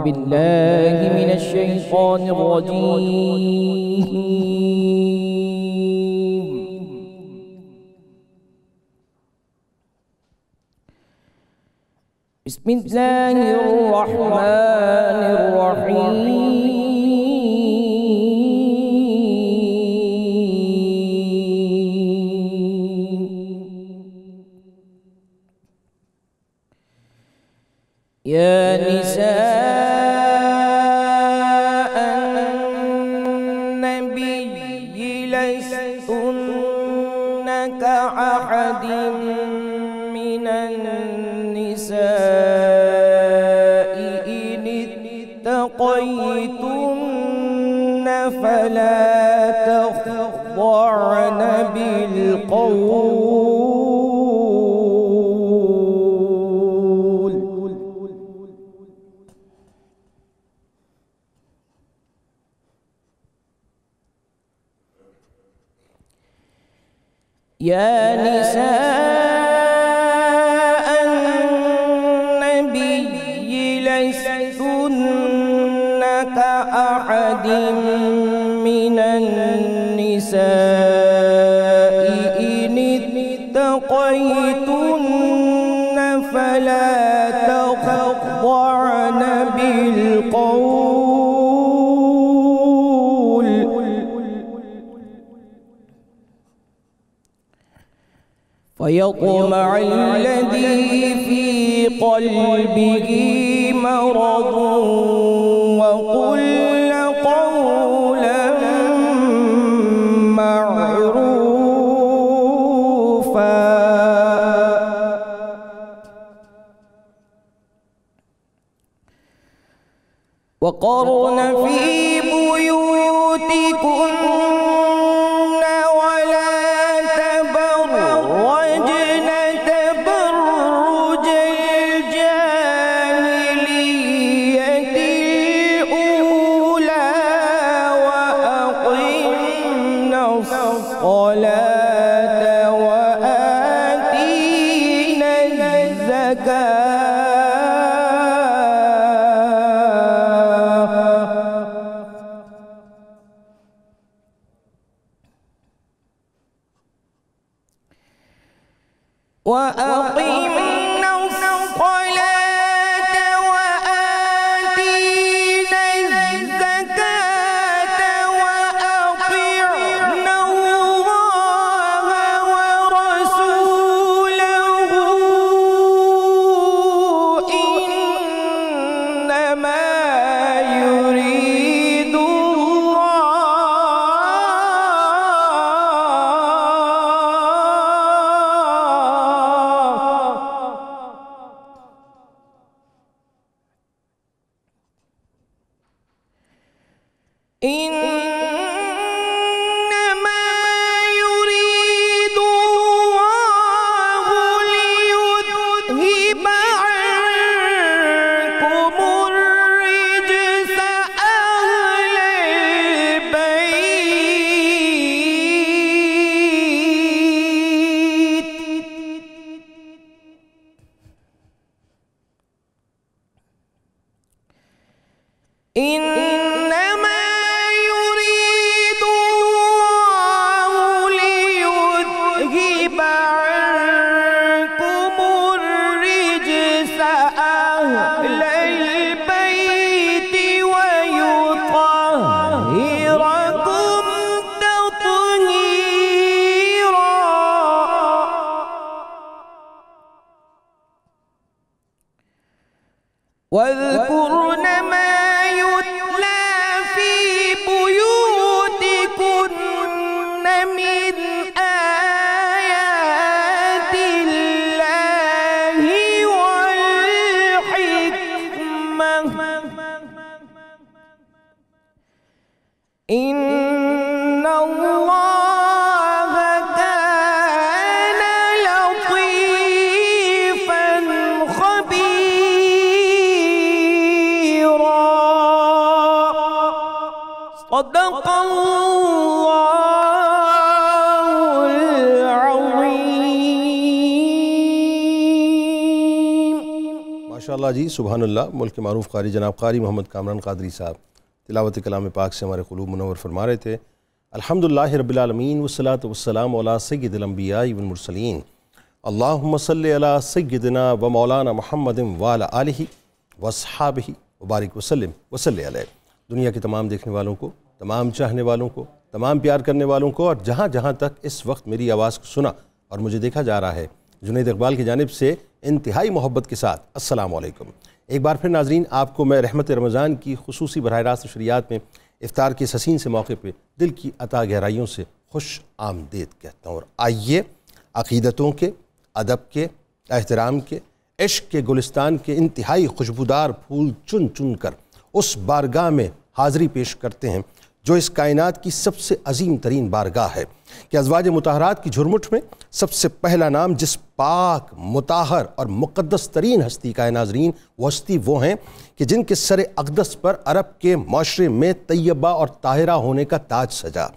بالله من الشيطان الرجيم. بسم الله الرحمن الرحيم. يا نساء النبي لستن كأحد من النساء إن اتقيتن فلا تخضعن بالقول يا نساء النبي لستن كأحد من النساء إن اتقيتن فلا تخضعن بالقول فيطمع الذي في قلبه مرض وقل قولا معروفا وقرن في بيوتكن الصلاة وآتينا الزكاة وأقمنا الصلاة وآتينا الزكاة وأطعنا الله ورسوله إنما يريد إنما يريد الله ليذهب عنكم الرجس أهل البيت إنما يريد الله ليذهب عنكم الرجس أهل البيت ويطهركم تطهيرا واذكرن ما يتلى في بيوتكن من آيات الله والحكمة إن الله كان لطيفا خبيرا. صدق الله العظيم. ما شاء ماشاءاللہ جی، سبحان اللہ۔ ملک معروف قاری جناب قاری محمد کامران قادری صاحب تلاوت کلام پاک سے ہمارے قلوب منور فرما رہے تھے۔ الحمدللہ رب العالمین والصلاة والسلام علی سید الانبیاء والمرسلین، اللہم صلی علی سیدنا و مولانا محمد وعلی آلہ واصحابہ وبارک وسلم وصلی علیہ۔ دنیا کے تمام دیکھنے والوں کو، تمام چاہنے والوں کو، تمام پیار کرنے والوں کو، اور جہاں جہاں تک اس وقت میری آواز کو سنا اور مجھے دیکھا جا رہا ہے، جنید اقبال کی جانب سے انتہائی محبت کے ساتھ السلام علیکم۔ ایک بار پھر ناظرین، آپ کو میں رحمت رمضان کی خصوصی براہ راست نشریات میں افطار کے اس حسین سے موقع پہ دل کی عطا گہرائیوں سے خوش آمدید کہتا ہوں۔ اور آئیے عقیدتوں کے، ادب کے، احترام کے، عشق کے گلستان کے انتہائی خوشبودار پھول چن چن کر اس بارگاہ میں حاضری پیش کرتے ہیں جو اس کائنات کی سب سے عظیم ترین بارگاہ ہے، کہ ازواج مطہرات کی جھرمٹ میں سب سے پہلا نام جس پاک، مطہر اور مقدس ترین ہستی کا ہے ناظرین، وہ ہستی وہ ہیں کہ جن کے سر اقدس پر عرب کے معاشرے میں طیبہ اور طاہرہ ہونے کا تاج سجا،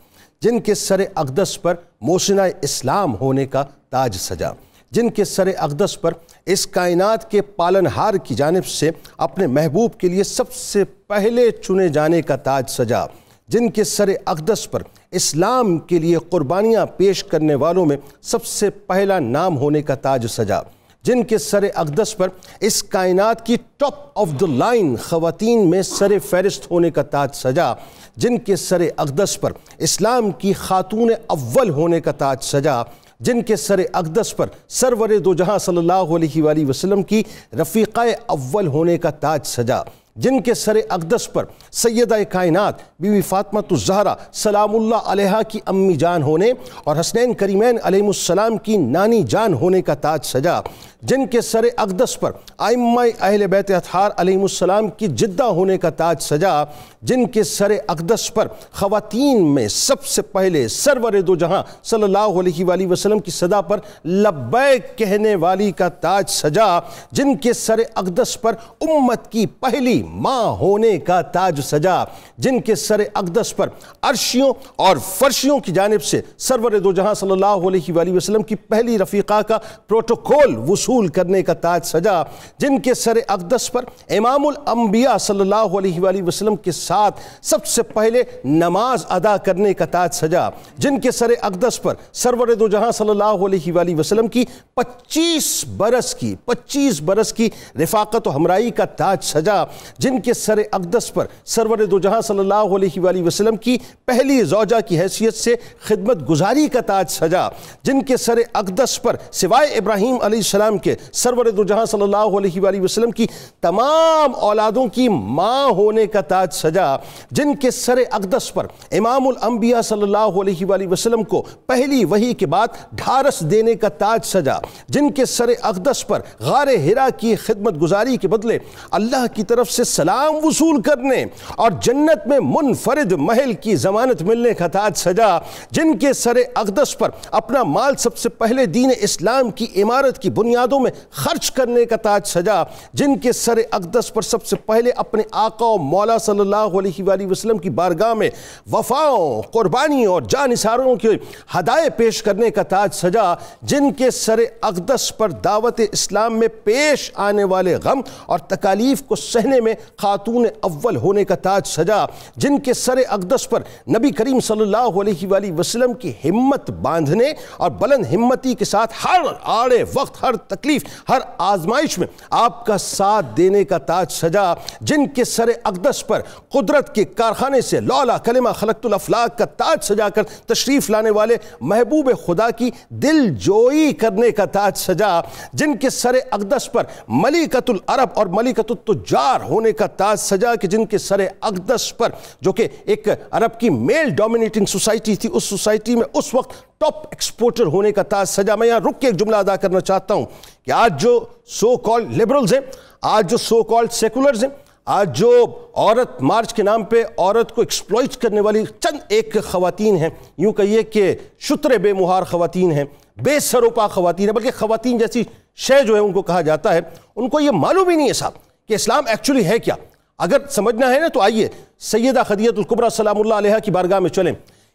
جن کے سر اقدس پر محسنہ اسلام ہونے کا تاج سجا، جن کے سر اقدس پر اس کائنات کے پالنہار کی جانب سے اپنے محبوب کے لیے سب سے پہلے چنے جانے کا تاج سجا، جن کے سر اقدس پر اسلام کے لیے قربانیاں پیش کرنے والوں میں سب سے پہلا نام ہونے کا تاج سجا، جن کے سر اقدس پر اس کائنات کی ٹاپ آف دی لائن خواتین میں سر فہرست ہونے کا تاج سجا، جن کے سر اقدس پر اسلام کی خاتون اول ہونے کا تاج سجا، جن کے سر اقدس پر سرور دو جہاں صلی اللہ علیہ وآلہ وسلم کی رفیقہ اول ہونے کا تاج سجا، جن کے سر اقدس پر سیدہ کائنات بی بی فاطمہ الزہرا سلام اللہ علیہا کی امی جان ہونے اور حسنین کریمین علیہ السلام کی نانی جان ہونے کا تاج سجا، جن کے سر اقدس پر ائمہ اہل بیت اطہار علیہ السلام کی جدہ ہونے کا تاج سجا، جن کے سر اقدس پر خواتین میں سب سے پہلے سرور دو جہاں صلی اللہ علیہ وآلہ وسلم کی صدا پر لبیک کہنے والی کا تاج سجا، جن کے سر اقدس پر امت کی پہلی ماں ہونے کا تاج سجا، جن کے سر اقدس پر عرشیوں اور فرشیوں کی جانب سے سرور دو جہاں صلی اللہ علیہ وآلہ وسلم کی پہلی رفیقہ کا پروٹوکول وصول کرنے کا تاج سجا، جن کے سر اقدس پر امام الانبیاء صلی اللہ علیہ وآلہ وسلم کے ساتھ سب سے پہلے نماز ادا کرنے کا تاج سجا، جن کے سر اقدس پر سرور دو جہاں صلی اللہ علیہ وآلہ وسلم کی 25 برس کی رفاقت و ہمراہی کا تاج سجا، جن کے سر اقدس پر سرور دو جہاں صلی اللہ علیہ وآلہ وسلم کی پہلی زوجہ کی حیثیت سے خدمت گزاری کا تاج سجا، جن کے سر اقدس پر سوائے ابراہیم علیہ السلام کے سرور دو جہاں صلی اللہ علیہ وآلہ وسلم کی تمام اولادوں کی ماں ہونے کا تاج سجا، جن کے سر اقدس پر امام الانبیاء صلی اللہ علیہ وآلہ وسلم کو پہلی وحی کے بعد ڈھارس دینے کا تاج سجا، جن کے سر اقدس پر غار حرا کی خدمت گزاری کے بدلے اللہ کی طرف سے سلام وصول کرنے اور جنت میں منفرد محل کی ضمانت ملنے کا تاج سجا، جن کے سر اقدس پر اپنا مال سب سے پہلے دین اسلام کی عمارت کی بنیادوں میں خرچ کرنے کا تاج سجا، جن کے سر اقدس پر سب سے پہلے اپنے آقا و مولا صلی اللہ علیہ وآلہ وسلم کی بارگاہ میں وفاؤں، قربانیوں اور جان نثاروں کے ہدایے پیش کرنے کا تاج سجا، جن کے سر اقدس پر دعوت اسلام میں پیش آنے والے غم اور تکالیف کو سہنے میں خاتون اول ہونے کا تاج سجا، جن کے سر اقدس پر نبی کریم صلی اللہ علیہ وآلہ وسلم کی ہمت باندھنے اور بلند ہمتی کے ساتھ ہر آڑے وقت، ہر تکلیف، ہر آزمائش میں آپ کا ساتھ دینے کا تاج سجا، جن کے سر اقدس پر قدرت کے کارخانے سے لولا کلمہ خلقت الافلاق کا تاج سجا کر تشریف لانے والے محبوب خدا کی دل جوئی کرنے کا تاج سجا، جن کے سر اقدس پر ملکۃ العرب اور ملکۃ التجار ہونے کا تاج سجا، کہ جن کے سر اقدس پر جو کہ ایک عرب کی میل ڈومینیٹنگ سوسائٹی تھی، اس سوسائٹی میں اس وقت ٹاپ ایکسپورٹر ہونے کا تاج سجا۔ میں یہاں رک کے ایک جملہ ادا کرنا چاہتا ہوں کہ آج جو سو کالڈ لبرلز ہیں، آج جو سو کالڈ سیکولرز ہیں، آج جو عورت مارچ کے نام پہ عورت کو ایکسپلوئٹ کرنے والی چند ایک خواتین ہیں، یوں کہیے کہ شتر بے مہار خواتین ہیں، بے سروپا خواتین ہیں، بلکہ خواتین جیسی شے جو ہے ان کو کہا جاتا ہے، ان کو یہ معلوم ہی نہیں ہے صاحب کہ اسلام ایکچولی ہے کیا۔ اگر سمجھنا ہے نا تو آئیے سیدہ خدیجہ الکبریٰ سلام اللہ علیہا کی بارگاہ میں چلیں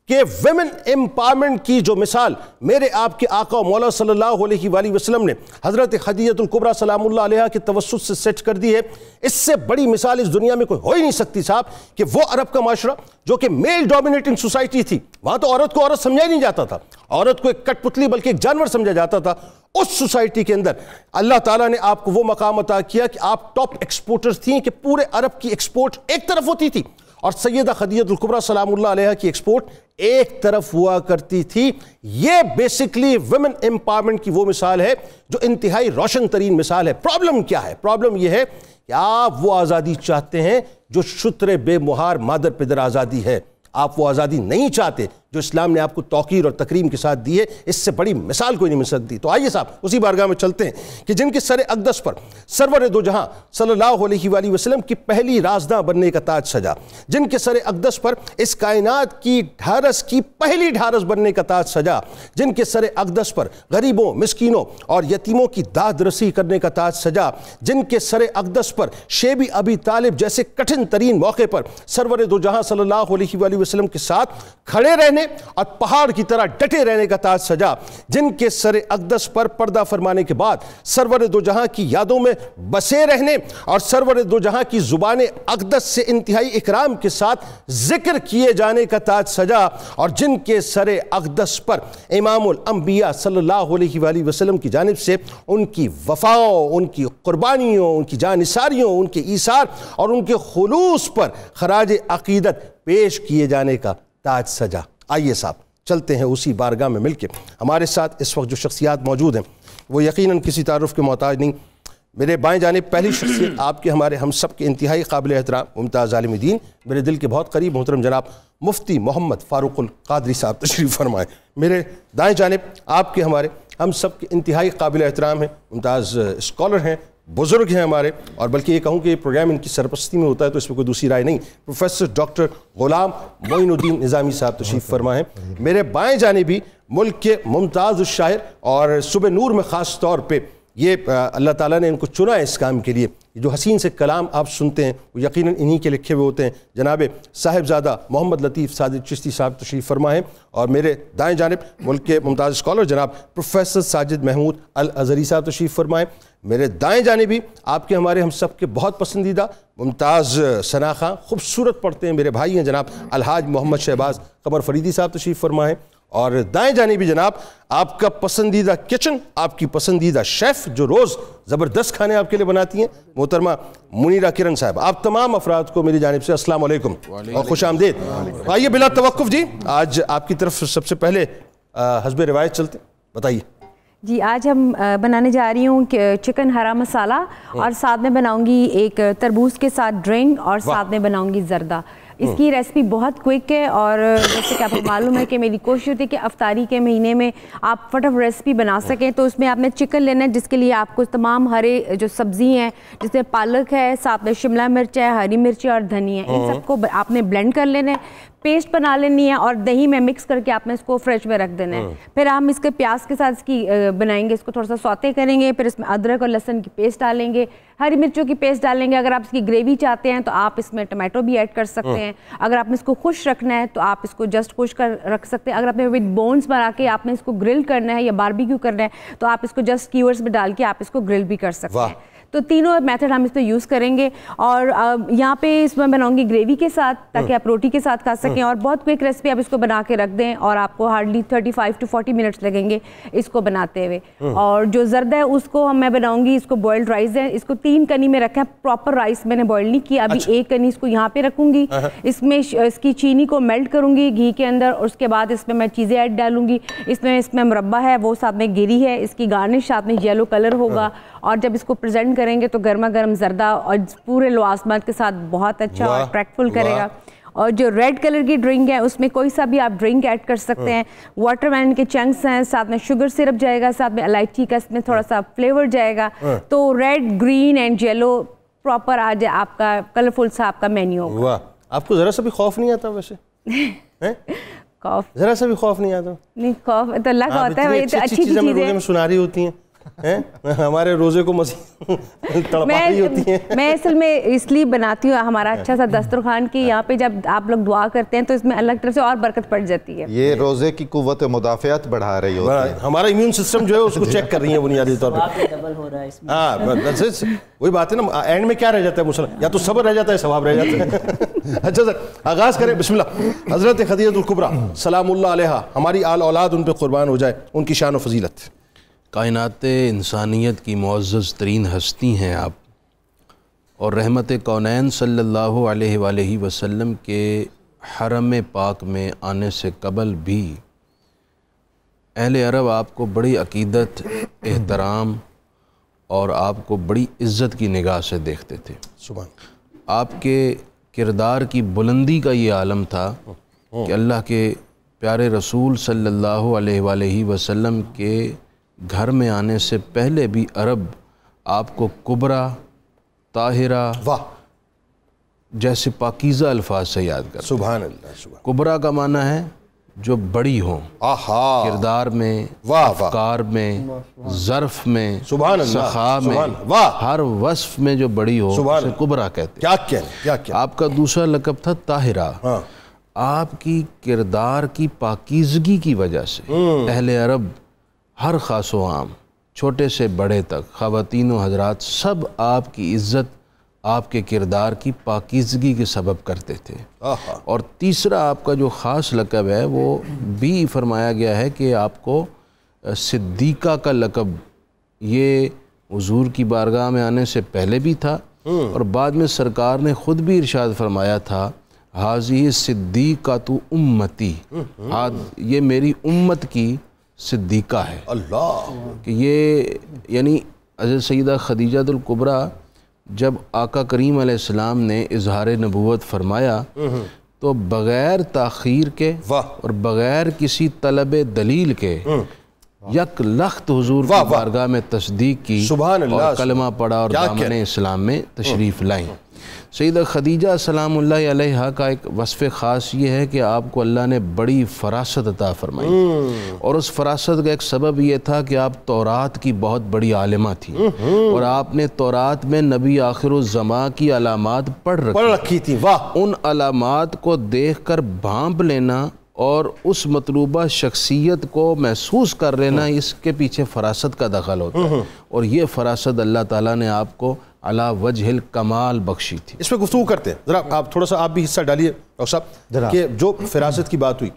کہ ویمن امپاورمنٹ کی جو مثال میرے آپ کے آقا مولا صلی اللہ علیہ وآلہ وسلم نے حضرت خدیجہ الکبریٰ سلام اللہ علیہ کے توسط سے سیٹ کر دی ہے، اس سے بڑی مثال اس دنیا میں کوئی ہو ہی نہیں سکتی صاحب، کہ وہ عرب کا معاشرہ جو کہ میل ڈومینیٹنگ سوسائٹی تھی، وہاں تو عورت کو عورت سمجھا ہی نہیں جاتا تھا، عورت کو ایک کٹ پتلی بلکہ ایک جانور سمجھا جاتا تھا، اس سوسائٹی کے اندر اللہ تعالیٰ نے آپ کو وہ مقام عطا کیا کہ آپ ٹاپ ایکسپورٹرز تھیں، کہ پورے عرب کی ایکسپورٹ ایک طرف ہوتی تھی اور سیدہ خدیجہ الکبریٰ سلام اللہ علیہ کی ایکسپورٹ ایک طرف ہوا کرتی تھی۔ یہ بیسکلی ویمن امپاورمنٹ کی وہ مثال ہے جو انتہائی روشن ترین مثال ہے۔ پرابلم کیا ہے؟ پرابلم یہ ہے کہ آپ وہ آزادی چاہتے ہیں جو شتر بے مہار مادر پدر آزادی ہے، آپ وہ آزادی نہیں چاہتے جو اسلام نے آپ کو توقیر اور تکریم کے ساتھ دی ہے، اس سے بڑی مثال کوئی نہیں مل سکتی۔ تو آئیے صاحب اسی بارگاہ میں چلتے ہیں کہ جن کے سر اقدس پر سرور دو جہاں صلی اللہ علیہ وآلہ وسلم کی پہلی رازداں بننے کا تاج سجا، جن کے سر اقدس پر اس کائنات کی ڈھارس کی پہلی ڈھارس بننے کا تاج سجا، جن کے سر اقدس پر غریبوں، مسکینوں اور یتیموں کی داد رسی کرنے کا تاج سجا، جن کے سر اقدس پر شیبی ابی طالب جیسے کٹھن ترین موقع پر سرور دو جہاں صلی اللہ علیہ وآلہ وسلم کے ساتھ کھڑے رہنے اور پہاڑ کی طرح ڈٹے رہنے کا تاج سجا، جن کے سر اقدس پر پردہ فرمانے کے بعد سرور دو جہاں کی یادوں میں بسے رہنے اور سرور دو جہاں کی زبان اقدس سے انتہائی اکرام کے ساتھ ذکر کیے جانے کا تاج سجا، اور جن کے سر اقدس پر امام الانبیاء صلی اللہ علیہ وآلہ وسلم کی جانب سے ان کی وفاؤں، ان کی قربانیوں، ان کی جانثاریوں، ان کے ایثار اور ان کے خلوص پر خراج عقیدت پیش کیے جانے کا تاج سجا۔ آئیے صاحب چلتے ہیں اسی بارگاہ میں مل کے۔ ہمارے ساتھ اس وقت جو شخصیات موجود ہیں وہ یقیناً کسی تعارف کے محتاج نہیں۔ میرے بائیں جانب پہلی شخصیت آپ کے ہمارے ہم سب کے انتہائی قابل احترام ممتاز عالم دین، میرے دل کے بہت قریب محترم جناب مفتی محمد فاروق القادری صاحب تشریف فرمائیں۔ میرے دائیں جانب آپ کے ہمارے ہم سب کے انتہائی قابل احترام ہیں، ممتاز اسکالر ہیں، بزرگ ہیں ہمارے، اور بلکہ یہ کہوں کہ یہ پروگرام ان کی سرپرستی میں ہوتا ہے تو اس میں کوئی دوسری رائے نہیں، پروفیسر ڈاکٹر غلام معین الدین نظامی صاحب تشریف فرمائیں۔ میرے بائیں جانب بھی ملک کے ممتاز الشاعر اور صبح نور میں خاص طور پہ یہ اللہ تعالیٰ نے ان کو چنا ہے اس کام کے لیے، جو حسین سے کلام آپ سنتے ہیں وہ یقیناً انہی کے لکھے ہوئے ہوتے ہیں، جناب صاحبزادہ محمد لطیف ساجد چشتی صاحب تشریف فرما ہیں۔ اور میرے دائیں جانب ملک کے ممتاز اسکالر جناب پروفیسر ساجد محمود الازہری صاحب تشریف فرمائیں۔ میرے دائیں جانب بھی آپ کے ہمارے ہم سب کے بہت پسندیدہ ممتاز ثنا خاں، خوبصورت پڑھتے ہیں میرے بھائی ہیں جناب الحاج محمد شہباز قمر فریدی صاحب تشریف فرمائیں۔ اور دائیں جانبی جناب آپ کا پسندیدہ کچن، آپ کی پسندیدہ شیف جو روز زبردست کھانے آپ کے لیے بناتی ہیں، محترمہ منیرہ کرن صاحب۔ آپ تمام افراد کو میری جانب سے السلام علیکم اور خوش آمدید۔ آئیے بلا توقف جی آج آپ کی طرف سب سے پہلے حسب روایت چلتے، بتائیے جی۔ آج ہم بنانے جا رہی ہوں چکن ہرا مسالہ، اور ساتھ میں بناؤں گی ایک تربوز کے ساتھ ڈرنک، اور ساتھ میں بناؤں گی زردہ۔ اس کی ریسپی بہت کوئک ہے، اور جیسے کہ آپ کو معلوم ہے کہ میری کوشش ہوتی ہے کہ افطاری کے مہینے میں آپ فٹافٹ ریسپی بنا سکیں۔ تو اس میں آپ نے چکن لینا ہے، جس کے لیے آپ کو تمام ہرے جو سبزی ہیں، جس میں پالک ہے، ساتھ میں شملہ مرچ ہے، ہری مرچ اور دھنیا ہے، ان سب کو آپ نے بلینڈ کر لینا ہے، پیسٹ بنا لینی ہے، اور دہی میں مکس کر کے آپ نے اس کو فریج میں رکھ دینا ہے۔ پھر ہم اس کے پیاز کے ساتھ اس کی بنائیں گے، اس کو تھوڑا سا سوتے کریں گے، پھر اس میں ادرک اور لہسن کی پیسٹ ڈالیں گے، ہری مرچوں کی پیسٹ ڈالیں گے۔ اگر آپ اس کی گریوی چاہتے ہیں تو آپ اس میں ٹمیٹو بھی ایڈ کر سکتے ہیں، اگر آپ نے اس کو خشک رکھنا ہے تو آپ اس کو جسٹ خشک کر رکھ سکتے ہیں، اگر آپ نے ود بونز بنا کے آپ نے اس کو گرل کرنا ہے یا باربیکیو کرنا ہے تو آپ اس کو جسٹ کیورز میں ڈال کے آپ اس کو گرل بھی کر سکتے ہیں۔ تو تینوں میتھڈ ہم اس پہ یوز کریں گے، اور یہاں پہ اس میں بناؤں گی گریوی کے ساتھ تاکہ آپ روٹی کے ساتھ کھا سکیں، اور بہت کوئک ریسپی آپ اس کو بنا کے رکھ دیں، اور آپ کو ہارڈلی 35 to 40 منٹس لگیں گے اس کو بناتے ہوئے۔ اور جو زردہ ہے اس کو میں بناؤں گی، اس کو بوائلڈ رائس ہے، اس کو 3 کنی میں رکھا ہے، پراپر رائس میں نے بوائل نہیں کیا، ابھی 1 کنی اس کو یہاں پہ رکھوں گی، اس میں اس کی چینی کو میلٹ کروں گی گھی کے اندر، اور اس کے بعد اس میں چیزیں ایڈ ڈالوں گی، اس میں مربع ہے وہ ساتھ میں گری ہے، اس کی گارنش ساتھ میں یلو کلر ہوگا، اور جب اس کو پریزنٹ کریں گے تو گرما گرم زردہ اور پورے لوازمات کے ساتھ بہت اچھا اور اٹریکٹفل کرے گا۔ اور جو ریڈ کلر کی ڈرنک ہے اس میں کوئی سا بھی آپ ڈرنک ایڈ کر سکتے ہیں، واٹر میلن کے چنکس ہیں، ساتھ میں شوگر سرپ جائے گا، ساتھ میں الائچی کا اس میں تھوڑا سا فلیور جائے گا، تو red, green and yellow proper آج آپ کا کلرفل سا آپ کا مینیو ہوگا۔ واہ، آپ کو ذرا سا بھی خوف نہیں آتا ویسے؟ خوف ذرا سا بھی خوف نہیں آتا؟ نہیں، خوف تو اللہ کا ہوتا ہے، یہ تو اچھی چیزیں پروگرام میں سنا رہی ہوتی ہیں، ہمارے روزے کو مزید تڑپائی ہوتی ہیں. میں اصل میں اس لیے بناتی ہوں ہمارا اچھا سا دسترخوان کی یہاں پہ جب آپ لوگ دعا کرتے ہیں تو اس میں اللہ کی طرف سے اور برکت پڑ جاتی ہے. یہ روزے کی قوت مدافعت بڑھا رہی ہوتی ہے. ہمارا امیون سسٹم جو ہے اس کو چیک کر رہی ہیں بنیادی طور پہ. ڈبل ہو رہا ہے اس میں. ہاں وہی بات ہے نا, اینڈ میں کیا رہ جاتا ہے مسلم, یا تو صبر رہ جاتا ہے ثواب رہ جاتا ہے. اچھا سر آغاز کریں, بسم اللہ. حضرت خدیجہ الکبریٰ سلام اللہ علیہا, ہماری آل اولاد ان پہ قربان ہو جائے, ان کی شان و فضیلت. کائنات انسانیت کی معزز ترین ہستی ہیں آپ, اور رحمت کونین صلی اللہ علیہ وآلہ وسلم کے حرم پاک میں آنے سے قبل بھی اہل عرب آپ کو بڑی عقیدت, احترام اور آپ کو بڑی عزت کی نگاہ سے دیکھتے تھے. سبحان. آپ کے کردار کی بلندی کا یہ عالم تھا کہ اللہ کے پیارے رسول صلی اللہ علیہ وآلہ وسلم کے گھر میں آنے سے پہلے بھی عرب آپ کو کبریٰ, طاہرہ واہ جیسے پاکیزہ الفاظ سے یاد کرتے. سبحان اللہ. سبحان. کبریٰ کا معنی ہے جو بڑی ہوں, آہا, کردار میں, واہ واہ, افکار میں, ظرف میں, سبحان اللہ, سخا میں, واہ, ہر وصف میں جو بڑی ہو اسے کبریٰ کہتے. کیا کیا کیا. آپ کا دوسرا لقب تھا طاہرہ. آپ کی کردار کی پاکیزگی کی وجہ سے اہل عرب ہر خاص و عام, چھوٹے سے بڑے تک, خواتین و حضرات, سب آپ کی عزت آپ کے کردار کی پاکیزگی کے سبب کرتے تھے. اور تیسرا آپ کا جو خاص لقب ہے وہ بھی فرمایا گیا ہے کہ آپ کو صدیقہ کا لقب یہ حضور کی بارگاہ میں آنے سے پہلے بھی تھا, اور بعد میں سرکار نے خود بھی ارشاد فرمایا تھا حاضی صدیقۃ امتی, یہ میری امت کی صدیقہ ہے. اللہ. کہ یہ یعنی حضرت سیدہ خدیجہ الکبریٰ جب آقا کریم علیہ السلام نے اظہار نبوت فرمایا تو بغیر تاخیر کے اور بغیر کسی طلب دلیل کے یک لخت حضور کی بارگاہ میں تصدیق کی اور کلمہ پڑھا اور دامن اسلام میں تشریف لائیں. سیدہ خدیجہ سلام اللہ علیہا کا ایک وصف خاص یہ ہے کہ آپ کو اللہ نے بڑی فراست عطا فرمائی, اور اس فراست کا ایک سبب یہ تھا کہ آپ تورات کی بہت بڑی عالمہ تھیں, اور آپ نے تورات میں نبی آخر الزماں کی علامات پڑھ رکھی تھی. ان علامات کو دیکھ کر بھانپ لینا اور اس مطلوبہ شخصیت کو محسوس کر لینا, اس کے پیچھے فراست کا دخل ہوتا ہے, اور یہ فراست اللہ تعالیٰ نے آپ کو علی وجہ الکمال بخشی تھی. اس پہ گفتگو کرتے ہیں, ذرا آپ تھوڑا سا آپ بھی حصہ ڈالیے ڈاکٹر صاحب, کہ جو فراست کی بات ہوئی,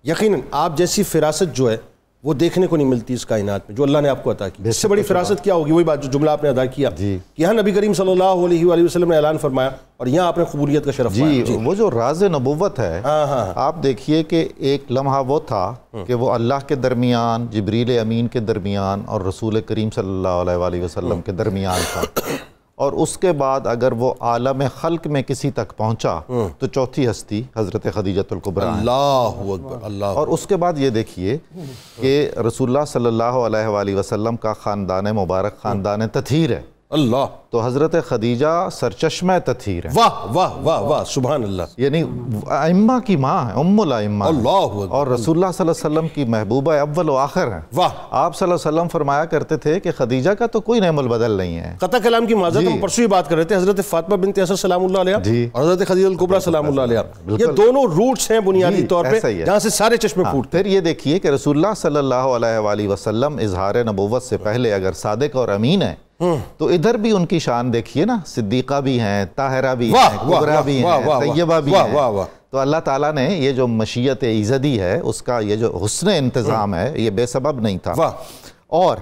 یقیناً آپ جیسی فراست جو ہے وہ دیکھنے کو نہیں ملتی اس کائنات میں جو اللہ نے آپ کو عطا کی. اس سے بڑی فراست کیا ہوگی, وہی بات جو جملہ آپ نے ادا کیا کہ یہاں نبی کریم صلی اللہ علیہ وآلہ وسلم نے اعلان فرمایا اور یہاں آپ نے قبولیت کا شرف پایا. وہ جو راز نبوت ہے, آپ دیکھیے کہ ایک لمحہ وہ تھا کہ وہ اللہ کے درمیان, جبریل امین کے درمیان اور رسول کریم صلی اللہ علیہ وآلہ وسلم کے درمیان تھا, اور اس کے بعد اگر وہ عالم خلق میں کسی تک پہنچا تو چوتھی ہستی حضرت خدیجہ الکبریٰ. اللہ اکبر. اللہ. اور اس کے بعد یہ دیکھیے کہ رسول اللہ صلی اللہ علیہ وآلہ وسلم کا خاندان مبارک خاندان تطہیر ہے. اللہ. تو حضرت خدیجہ سرچشمہ تطہیر ہے. واہ واہ واہ واہ, سبحان اللہ. یعنی ائمہ کی ماں ہے, ام الائمہ. اللہ. اور رسول اللہ صلی اللہ علیہ وسلم کی محبوبہ اول و آخر ہیں. واہ. آپ صلی اللہ علیہ وسلم فرمایا کرتے تھے کہ خدیجہ کا تو کوئی نعم البدل نہیں ہے. قطع کلام کی معذرت, ہم پرسوں ہی بات کر رہے تھے حضرت فاطمہ بنت اسد سلام اللہ علیہ اور حضرت خدیجہ الکبریٰ سلام اللہ علیہ, یہ دونوں روٹس ہیں بنیادی طور پہ جہاں سے سارے چشمے پھوٹتے. پھر یہ دیکھیے کہ رسول اللہ صلی اللہ علیہ وآلہ وسلم اظہار نبوت سے پہلے اگر صادق اور امین ہیں تو ادھر بھی ان کی شان دیکھیے نا, صدیقہ بھی ہیں, طاہرہ بھی ہیں, کبریٰ بھی ہیں, طیبہ بھی ہیں. تو اللہ تعالیٰ نے یہ جو مشیت ایزدی ہے اس کا یہ جو حسن انتظام ہے یہ بے سبب نہیں تھا. اور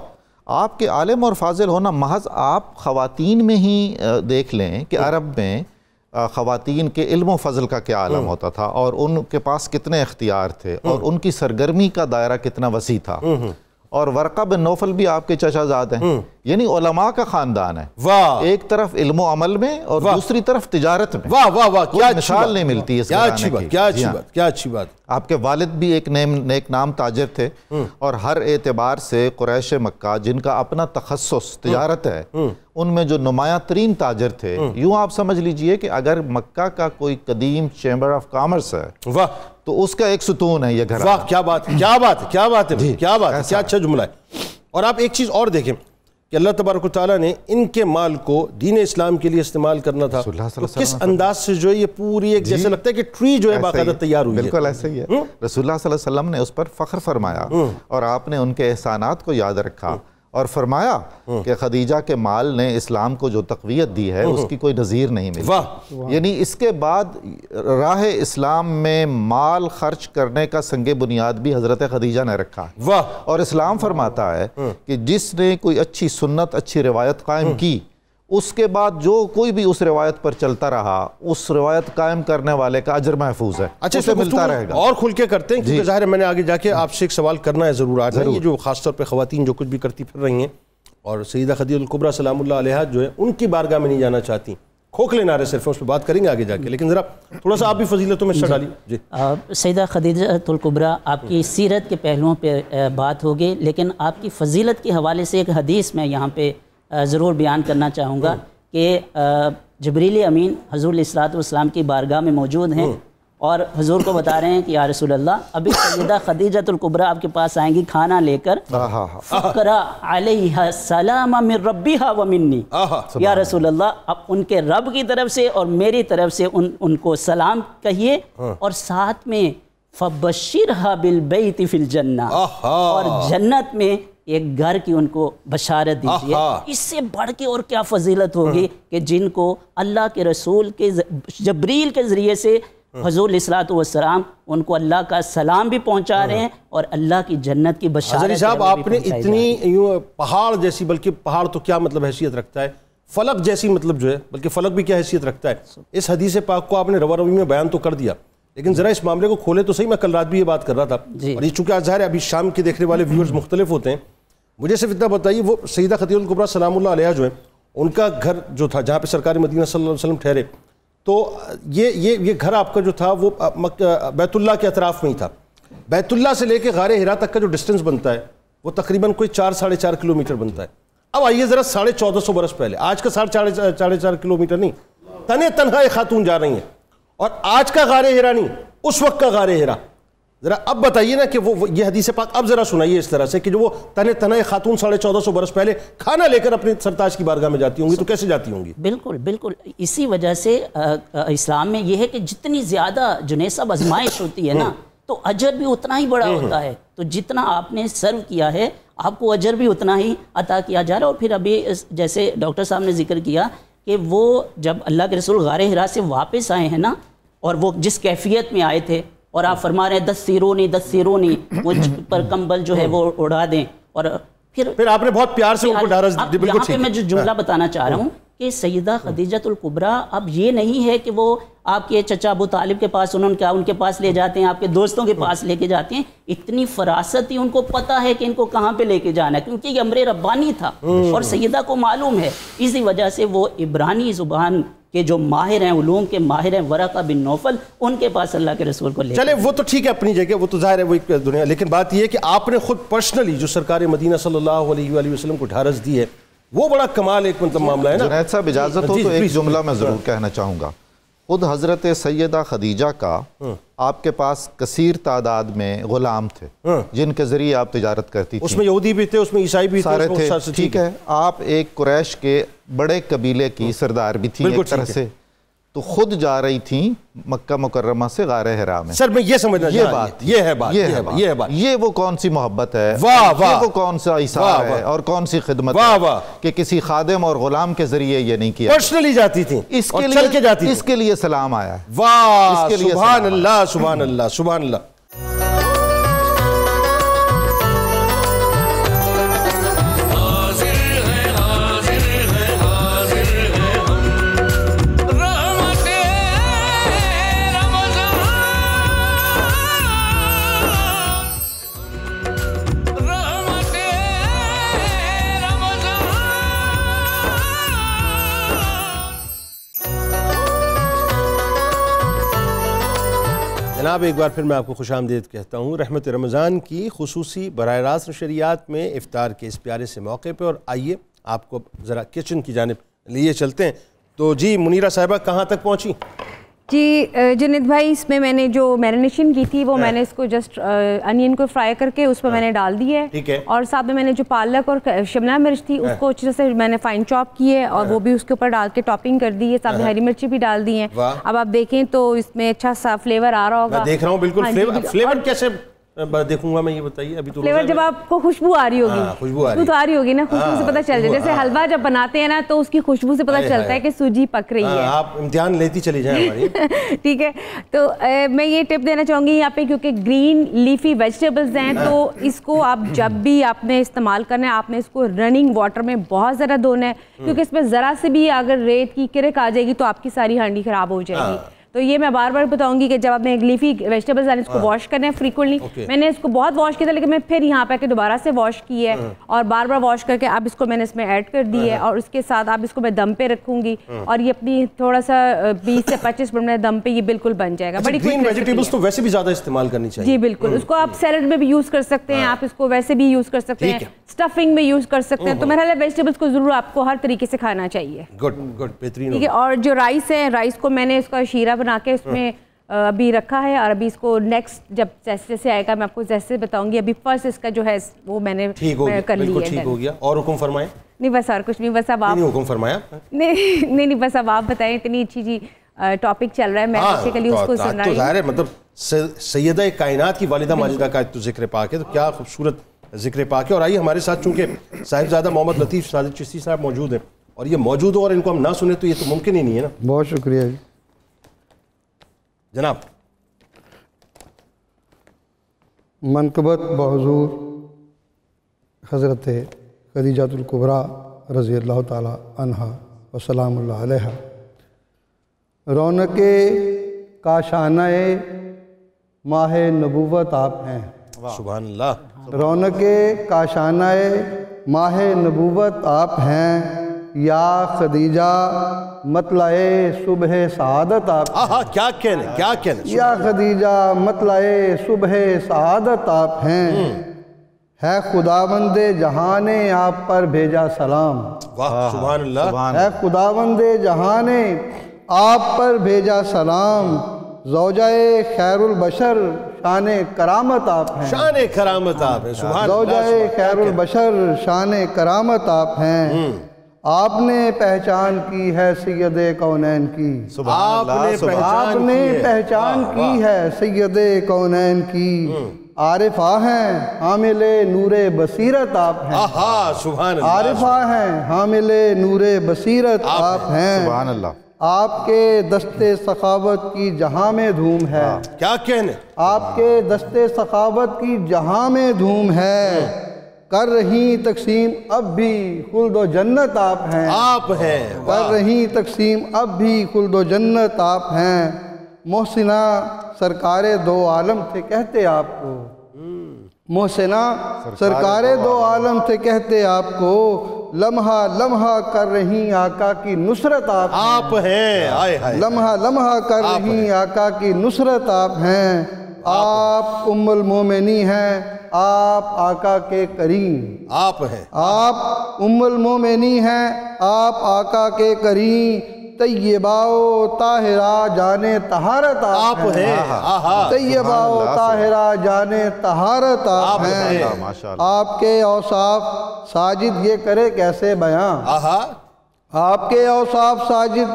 آپ کے عالم اور فاضل ہونا محض آپ خواتین میں ہی دیکھ لیں کہ عرب میں خواتین کے علم و فضل کا کیا عالم ہوتا تھا, اور ان کے پاس کتنے اختیار تھے, اور ان کی سرگرمی کا دائرہ کتنا وسیع تھا. اور ورقہ بن نوفل بھی آپ کے چچا زاد ہیں, یعنی علماء کا خاندان ہے. ایک طرف علم و عمل میں اور دوسری طرف تجارت میں. واہ واہ واہ, کیا مثال نہیں ملتی اس گھرانے کی. کیا اچھی بات, کیا اچھی بات. آپ کے والد بھی ایک نیک نام تاجر تھے, اور ہر اعتبار سے قریش مکہ جن کا اپنا تخصص تجارت ہے ان میں جو نمایاں ترین تاجر تھے. یوں آپ سمجھ لیجئے کہ اگر مکہ کا کوئی قدیم چیمبر آف کامرس ہے تو اس کا ایک ستون ہے یہ گھرانہ. واہ, کیا بات ہے, کیا بات ہے, کیا بات ہے, کیا بات ہے, کیا اچھا جملہ ہے. اور آپ ایک چیز اور دیکھیں, کہ اللہ تبارک و تعالیٰ نے ان کے مال کو دین اسلام کے لیے استعمال کرنا تھا، تو کس انداز سے جو ہے یہ پوری ایک جیسے لگتا ہے کہ ٹری جو ہے باقاعدہ تیار ہوئی ہے. بالکل ایسے ہی ہے. رسول اللہ صلی اللہ علیہ وسلم نے اس پر فخر فرمایا اور آپ نے ان کے احسانات کو یاد رکھا اور فرمایا کہ خدیجہ کے مال نے اسلام کو جو تقویت دی ہے اس کی کوئی نظیر نہیں ملی. یعنی اس کے بعد راہ اسلام میں مال خرچ کرنے کا سنگ بنیاد بھی حضرت خدیجہ نے رکھا. اور اسلام فرماتا ہے کہ جس نے کوئی اچھی سنت اچھی روایت قائم کی اس کے بعد جو کوئی بھی اس روایت پر چلتا رہا اس روایت قائم کرنے والے کا اجر محفوظ ہے. اچھا اسے ملتا رہے گا. اور کھل کے کرتے ہیں کیونکہ ظاہر ہے میں نے آگے جا کے آپ سے ایک سوال کرنا ہے ضرور. آج یہ جو خاص طور پہ خواتین جو کچھ بھی کرتی پھر رہی ہیں اور سیدہ خدیجہ الکبریٰ سلام اللہ علیہا جو ہے ان کی بارگاہ میں نہیں جانا چاہتی، کھوکھلے نعرے صرف اس پہ بات کریں گے آگے جا کے، لیکن ذرا تھوڑا سا آپ بھی فضیلتوں میں حصہ ڈالیے. جی سیدہ خدیجہ الکبریٰ آپ کی سیرت کے پہلوؤں پہ بات ہوگی، لیکن آپ کی فضیلت کے حوالے سے ایک حدیث میں یہاں پہ ضرور بیان کرنا چاہوں گا کہ جبریل امین حضور علیہ الصلوۃ والسلام کی بارگاہ میں موجود ہیں اور حضور کو بتا رہے ہیں کہ یا رسول اللہ ابھی سیدہ خدیجہ الکبریٰ آپ کے پاس آئیں گی کھانا لے کر، فقرا علیہا السلام من ربیہا و منی، یا رسول اللہ اب ان کے رب کی طرف سے اور میری طرف سے ان کو سلام کہیے، اور ساتھ میں فبشرھا بالبیت فی الجنہ، اور جنت میں ایک گھر کی ان کو بشارت دیجیے. اس سے بڑھ کے اور کیا فضیلت ہوگی کہ جن کو اللہ کے رسول کے جبریل کے ذریعے سے حضور علیہ الصلوۃ والسلام ان کو اللہ کا سلام بھی پہنچا رہے ہیں اور اللہ کی جنت کی بشارت. حضرت صاحب آپ نے اتنی یوں پہاڑ جیسی، بلکہ پہاڑ تو کیا مطلب حیثیت رکھتا ہے، فلک جیسی مطلب جو ہے، بلکہ فلک بھی کیا حیثیت رکھتا ہے، اس حدیث پاک کو آپ نے روا روی میں بیان تو کر دیا، لیکن ذرا اس معاملے کو کھولے تو صحیح. میں کل رات بھی یہ بات کر رہا تھا اور یہ چونکہ ظاہر ہے ابھی شام کے دیکھنے والے ویورز مختلف ہوتے ہیں، مجھے صرف اتنا بتائیے وہ سیدہ خدیجہ الکبریٰ سلام اللہ علیہا جو ہے ان کا گھر جو تھا جہاں پہ سرکار مدینہ صلی اللہ علیہ وسلم ٹھہرے، تو یہ گھر آپ کا جو تھا وہ بیت اللہ کے اطراف میں ہی تھا. بیت اللہ سے لے کے غار حرا تک کا جو ڈسٹنس بنتا ہے وہ تقریباً کوئی 4-4.5 کلومیٹر بنتا ہے. اب آئیے ذرا 1450 برس پہلے، آج کا 4.5 کلومیٹر نہیں، تنہا ایک خاتون جا رہی ہیں، اور آج کا غار حرا نہیں، اس وقت کا غار حرا. ذرا اب بتائیے نا کہ وہ یہ حدیث پاک اب ذرا سنائیے اس طرح سے کہ جو وہ تنہا خاتون 1450 برس پہلے کھانا لے کر اپنے سرتاج کی بارگاہ میں جاتی ہوں گی تو کیسے جاتی ہوں گی؟ بالکل بالکل اسی وجہ سے اسلام میں یہ ہے کہ جتنی زیادہ جنید صاحب آزمائش ہوتی ہے نا تو اجر بھی اتنا ہی بڑا ہوتا ہے. تو جتنا آپ نے سرو کیا ہے آپ کو اجر بھی اتنا ہی عطا کیا جا رہا ہے. اور پھر ابھی جیسے ڈاکٹر صاحب نے ذکر کیا کہ وہ جب اللہ کے رسول غار حرا سے واپس آئے ہیں نا اور وہ جس کیفیت میں آئے تھے اور آپ فرما رہے ہیں 10 سیرونی مجھ پر کمبل جو ہے وہ اڑا دیں، اور پھر آپ نے بہت پیار سے ان کو ڈھارس دی. یہاں پہ میں جو جملہ بتانا چاہ رہا ہوں کہ سیدہ خدیجہ الکبریٰ اب یہ نہیں ہے کہ وہ آپ کے چچا ابو طالب کے پاس ان کے پاس لے جاتے ہیں، آپ کے دوستوں کے پاس لے کے جاتے ہیں. اتنی فراست ہی ان کو پتہ ہے کہ ان کو کہاں پہ لے کے جانا ہے، کیونکہ یہ امر ربانی تھا اور سیدہ کو معلوم ہے. اسی وجہ سے وہ عبرانی زبان کہ جو ماہر ہیں، علوم کے ماہر ہیں، ورقہ بن نوفل، ان کے پاس اللہ کے رسول کو لے چلے. وہ تو ٹھیک ہے اپنی جگہ، وہ تو ظاہر ہے وہ ایک دنیا، لیکن بات یہ ہے کہ آپ نے خود پرسنلی جو سرکار مدینہ صلی اللہ علیہ وآلہ وسلم کو ڈھارس دی ہے وہ بڑا کمال ایک مطلب معاملہ ہے نا. جنید صاحب اجازت ہو تو ایک جملہ میں ضرور کہنا چاہوں گا. خود حضرت سیدہ خدیجہ کا آپ کے پاس کثیر تعداد میں غلام تھے جن کے ذریعے آپ تجارت کرتی تھی. اس میں یہودی بھی تھے، اس میں عیسائی بھی سارے تھے. ٹھیک ہے، آپ ایک قریش کے بڑے قبیلے کی سردار بھی تھی ایک طرح سے، تو خود جا رہی تھیں مکہ مکرمہ سے غار حرا میں. سر میں یہ سمجھنا یہ بات یہ وہ کون سی محبت ہے، یہ وہ کون سا ایثار ہے اور کون سی خدمت ہے کہ کسی خادم اور غلام کے ذریعے یہ نہیں کیا، پرسنلی جاتی تھیں، اس کے لیے سلام آیا ہے. واہ سبحان اللہ سبحان اللہ سبحان اللہ. جناب ایک بار پھر میں آپ کو خوش آمدید کہتا ہوں رحمت رمضان کی خصوصی براہ راست نشریات میں افطار کے اس پیارے سے موقع پہ. اور آئیے آپ کو ذرا کچن کی جانب لیے چلتے ہیں. تو جی منیرہ صاحبہ کہاں تک پہنچی؟ جی جنید بھائی، اس میں نے جو میرینیشن کی تھی وہ میں نے اس کو جسٹ انین کو فرائی کر کے اس پہ میں نے ڈال دی ہے، اور ساتھ میں نے جو پالک اور شملہ مرچ تھی اس کو اچھے سے میں نے فائن چاپ کی ہے اور وہ بھی اس کے اوپر ڈال کے ٹاپنگ کر دی ہے، ساتھ میں ہری مرچی بھی ڈال دی ہیں۔ اب آپ دیکھیں تو اس میں اچھا سا فلیور آ رہا ہوگا، میں دیکھ رہا ہوں بالکل۔ فلیور کیسے دیکھوں گا میں، یہ بتائیے ابھی تو فلیور جب آپ کو خوشبو آ رہی ہوگی، خوشبو تو آ رہی ہوگی نا، خوشبو سے پتہ چل جائے، جیسے حلوہ جب بناتے ہیں نا تو اس کی خوشبو سے پتہ چلتا ہے کہ سوجی پک رہی ہے۔ آپ امتحان لیتی چلی جائیں ہماری۔ ٹھیک ہے، تو میں یہ ٹپ دینا چاہوں گی یہاں پہ، کیونکہ گرین لیفی ویجیٹیبلز ہیں تو اس کو آپ جب بھی آپ نے استعمال کرنا ہے آپ نے اس کو رننگ واٹر میں بہت زیادہ دھونا ہے، کیونکہ اس میں ذرا سے بھی اگر ریت کی کرک آ جائے گی تو آپ کی ساری ہانڈی خراب ہو جائے گی۔ تو یہ میں بار بار بتاؤں گی کہ جب آپ نے لیفی ویجیٹیبلز اس کو واش کرنا ہے فریکوینٹلی، میں نے اس کو بہت واش کیا تھا لیکن میں پھر یہاں پہ کہ دوبارہ سے واش کی ہے اور بار بار واش کر کے اب اس کو میں نے اس میں ایڈ کر دی ہے، اور اس کے ساتھ اب اس کو میں دم پہ رکھوں گی اور یہ اپنی تھوڑا سا 20 سے 25 منٹ میں دم پہ یہ بالکل بن جائے گا۔ بڑی گرین ویجیٹیبلز تو ویسے بھی زیادہ استعمال کرنی چاہیے۔ جی بالکل، اس کو آپ سیلڈ میں بھی یوز کر سکتے ہیں، آپ اس کو ویسے بھی یوز کر سکتے ہیں، اسٹفنگ میں یوز کر سکتے ہیں، تو میرا خیال ہے ویجیٹیبلز کو ضرور آپ کو ہر طریقے سے کھانا چاہیے۔ گڈ گڈ، بہترین۔ ٹھیک ہے، اور جو رائس ہے، رائس کو میں نے اس کا شیرہ بنا کے اس میں ابھی رکھا ہے، اور ابھی اس کو نیکسٹ جب جیسے جیسے آئے گا میں آپ کو جیسے بتاؤں گی۔ ابھی فرسٹ اس کا جو ہے وہ میں نے کر لی ہے۔ ٹھیک ہو گیا، اور حکم فرمائیں؟ نہیں بس اور کچھ نہیں، بس اب آپ حکم فرمایا؟ نہیں بس اب آپ بتائیں، اتنی اچھی جی ٹاپک چل رہا ہے، میں بیسیکلی اس کو سن رہی ہوں۔ ظاہر ہے مطلب سیدہ کائنات کی والدہ ماجدہ کا تو ذکر پاک ہے، تو کیا خوبصورت ذکر پاک ہے۔ اور آئیے ہمارے ساتھ چونکہ صاحبزادہ محمد لطیف صادق چشتی صاحب موجود ہیں، اور یہ موجود ہو اور ان کو ہم نہ سنیں تو یہ تو ممکن ہی نہیں ہے نا۔ بہت شکریہ جی جناب۔ منقبت بحضور حضرت خدیجۃ الکبریٰ رضی اللہ تعالی عنہا و سلام اللہ علیہا، رونق کاشانہ ماہ نبوت آپ ہیں۔ سبحان اللہ۔ رونق کاشانہ ماہ نبوت آپ ہیں، یا خدیجہ مطلع صبح سعادت آپ ہیں۔ کیا کہنے یا خدیجہ مطلع صبح سعادت آپ ہیں، ہے خداوند جہاں نے آپ پر بھیجا سلام۔ سبحان اللہ۔ ہے خداوند جہاں نے آپ پر بھیجا سلام، زوجہ خیر البشر شان کرامت آپ ہیں۔ شان کرامت آپ ہیں، سبحان اللہ۔ زوجہ خیر البشر شان کرامت آپ ہیں، آپ نے پہچان کی ہے سید کونین کی۔ آپ نے پہچان کی ہے سید کونین کی، عارفہ ہیں حامل نور بصیرت آپ ہیں۔ سبحان اللہ۔ عارفہ ہیں حامل نور بصیرت آپ ہیں، سبحان اللہ۔ آپ کے دستے سخاوت کی جہاں میں دھوم ہے۔ کیا کہنے؟ آپ کے دستے سخاوت کی جہاں میں دھوم ہے، کر رہی تقسیم اب بھی خلد و جنت آپ ہیں۔ آپ ہیں۔ کر رہی تقسیم اب بھی خلد و جنت آپ ہیں، محسنہ سرکار دو عالم تھے کہتے آپ کو۔ محسنہ سرکار دو عالم تھے کہتے آپ کو، لمحہ لمحہ کر رہی آقا کی نصرت آپ ہیں۔ لمحہ لمحہ کر رہی آقا کی نصرت آپ ہیں، آپ ام المومنی ہیں، آپ آقا کے کریم۔ آپ ہیں۔ آپ ام المومنی ہیں، آپ آقا کے کریم، طیبہ و طاہرہ جانے طہارت آپ ہیں۔ طیبہ و طاہرہ جانے طہارت آپ ہیں، آپ کے اوصاف ساجد یہ کرے کیسے بیاں۔ آپ کے اوصاف ساجد